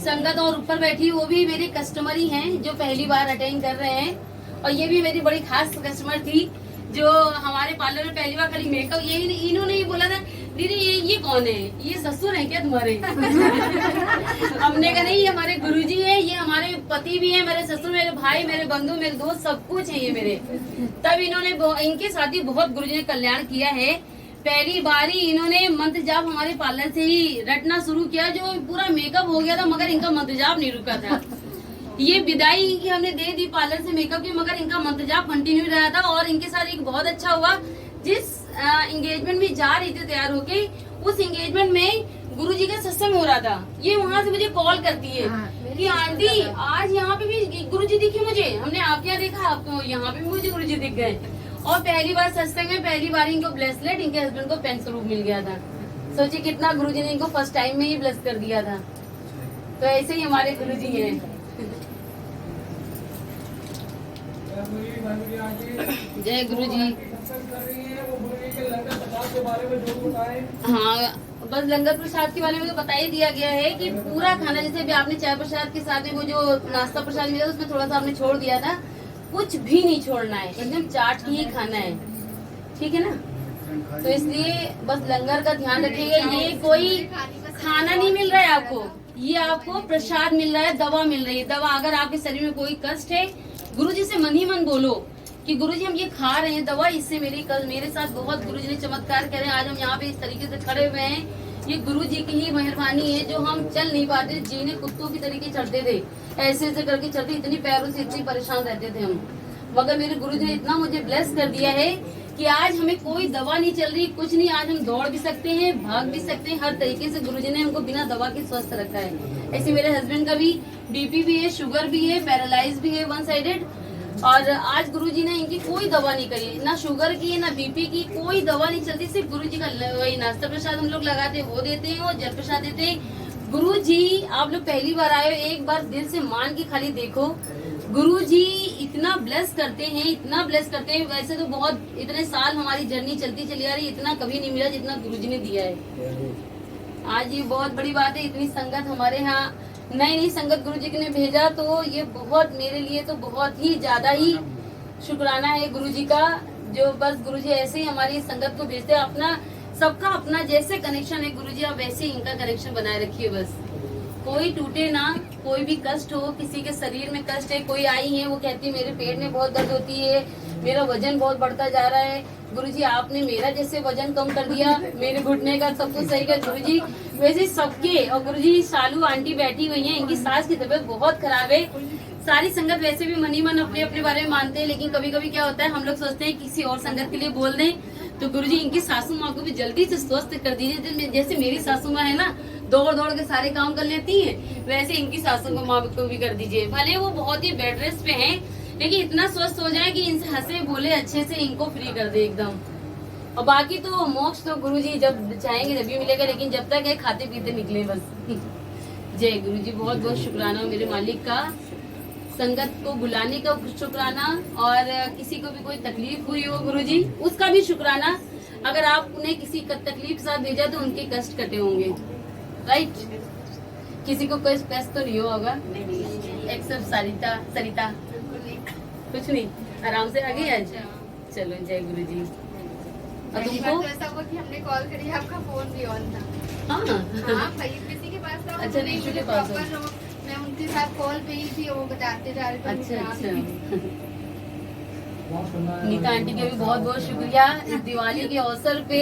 संगत, और ऊपर बैठी वो भी मेरे कस्टमर ही हैं जो पहली बार अटेंड कर रहे हैं। और ये भी मेरी बड़ी खास कस्टमर थी जो हमारे पार्लर में पहली बार खाली मेकअप, ये इन्होंने ही बोला था दीदी ये कौन है, ये ससुर है क्या तुम्हारे? हमने कहा नहीं ये हमारे गुरुजी है, ये हमारे पति भी है, मेरे ससुर, मेरे भाई, मेरे बंधु, मेरे दोस्त, सब कुछ है ये मेरे। तब इन्होंने इनके साथ ही बहुत गुरुजी ने कल्याण किया है। पहली बार ही इन्होंने मंत्र जाप हमारे पार्लर से ही रटना शुरू किया, जो पूरा मेकअप हो गया था मगर इनका मंत्र जाप नहीं रुका था। ये विदाई की हमने दे दी पार्लर से मेकअप की, मगर इनका मंत्र जाप कंटिन्यू रहा था। और इनके साथ एक बहुत अच्छा हुआ, जिस एंगेजमेंट में जा रही थी तैयार होके, उस एंगेजमेंट में गुरुजी का सत्संग हो रहा था। ये वहाँ से मुझे कॉल करती है कि आंटी आज यहाँ पे भी गुरुजी दिखे मुझे, हमने आपके यहाँ देखा, आपको यहाँ पे भी मुझे गुरुजी दिख गए। और पहली बार सत्संग में पहली बार इनको ब्रेसलेट, इनके हस्बैंड को पेन स्वरूप मिल गया था। सोचिए कितना गुरुजी ने इनको फर्स्ट टाइम में ही ब्लेस कर दिया था। तो ऐसे ही हमारे गुरुजी हैं। जय गुरुजी। हाँ बस लंगर प्रसाद के बारे में तो बता ही दिया गया है कि पूरा खाना, जैसे भी आपने चाय प्रसाद के साथ में वो जो नाश्ता प्रसाद मिला उसमें थोड़ा सा आपने छोड़ दिया था, कुछ भी नहीं छोड़ना है, एकदम चाट के ही खाना है, ठीक है ना। तो इसलिए बस लंगर का ध्यान रखिएगा। ये कोई खाना नहीं मिल रहा है आपको, ये आपको प्रसाद मिल रहा है, दवा मिल रही है। दवा, अगर आपके शरीर में कोई कष्ट है, गुरुजी से मन ही मन बोलो कि गुरुजी हम ये खा रहे हैं दवा, इससे मेरे साथ बहुत गुरुजी ने चमत्कार करे। आज हम यहाँ पे इस तरीके से खड़े हुए हैं, ये गुरुजी की ही मेहरबानी है। जो हम चल नहीं पाते, जीने कुत्तों की तरीके चलते थे, ऐसे ऐसे करके चलते, इतनी पैरों से इतनी परेशान रहते थे हम, मगर मेरे गुरुजी ने इतना मुझे ब्लेस कर दिया है कि आज हमें कोई दवा नहीं चल रही, कुछ नहीं। आज हम दौड़ भी सकते हैं, भाग भी सकते हैं, हर तरीके से गुरुजी ने हमको बिना दवा के स्वस्थ रखा है। ऐसे मेरे हस्बैंड का भी बीपी भी है, शुगर भी है, पैरालाइज भी है, वन साइडेड। और आज गुरुजी ने इनकी कोई दवा नहीं करी, ना शुगर की ना बीपी की, कोई दवा नहीं चलती। सिर्फ गुरुजी का वही नाश्ता प्रसाद हम लोग लगाते हैं, वो देते हैं, और जल प्रसाद देते हैं। गुरुजी, आप लोग पहली बार आए हो, एक बार दिल से मान के खाली देखो, गुरुजी इतना ब्लेस करते हैं, इतना ब्लेस करते हैं। वैसे तो बहुत इतने साल हमारी जर्नी चलती चली आ रही, इतना कभी नहीं मिला जितना गुरुजी ने दिया है। आज ये बहुत बड़ी बात है, इतनी संगत हमारे यहाँ, नई संगत गुरुजी ने भेजा, तो ये बहुत मेरे लिए तो बहुत ही ज्यादा ही शुक्राना है गुरुजी का। जो बस गुरुजी ऐसे ही हमारी संगत को भेजते हैं। अपना सबका अपना जैसे कनेक्शन है गुरुजी, आप वैसे ही इनका कनेक्शन बनाए रखिए, बस कोई टूटे ना। कोई भी कष्ट हो, किसी के शरीर में कष्ट है, कोई आई है वो कहती है मेरे पेट में बहुत दर्द होती है, मेरा वजन बहुत बढ़ता जा रहा है, गुरुजी आपने मेरा जैसे वजन कम कर दिया, मेरे घुटने का सब कुछ सही कर गुरुजी। वैसे सबके, और गुरुजी शालू आंटी बैठी हुई है, इनकी सास की तबीयत बहुत खराब है। सारी संगत वैसे भी मनी मन अपने अपने बारे में मानते हैं, लेकिन कभी कभी क्या होता है, हम लोग सोचते हैं किसी और संगत के लिए बोल दें, तो गुरुजी इनकी सासू माँ को भी जल्दी से स्वस्थ कर दीजिए। जैसे मेरी सासू माँ है ना, दौड़ दौड़ के सारे काम कर लेती हैं, वैसे इनकी सासू माँ को भी कर दीजिए। भले वो बहुत ही बेड रेस्ट पे हैं, लेकिन इतना स्वस्थ हो जाए कि इनसे हंसे बोले अच्छे से, इनको फ्री कर दे एकदम। और बाकी तो मोक्ष तो गुरुजी जब चाहेंगे तभी मिलेगा, लेकिन जब तक है खाते पीते निकले बस। जय गुरुजी, बहुत बहुत शुक्राना मेरे मालिक का, संगत को बुलाने का शुक्राना, और किसी को भी कोई तकलीफ हुई हो गुरुजी, उसका भी शुक्राना। अगर आपने किसी का तकलीफ के साथ भेजा तो उनके कष्ट कटे होंगे, राइट? किसी को कोई कष्ट तो नहीं होगा, एक्सेप्ट सरिता कुछ नहीं, आराम से आ गई आज। चलो जय गुरुजी। और तुमको ऐसा हुआ कि हमने कॉल करी, आपका फोन भी ऑन था। हाँ किसी के पास था, अच्छा, नीशू के पास मैं उनके साथ कॉल पे ही थी, वो बताते जा रहे थे। अच्छा। नीता आंटी के भी बहुत बहुत शुक्रिया इस दिवाली के अवसर पे।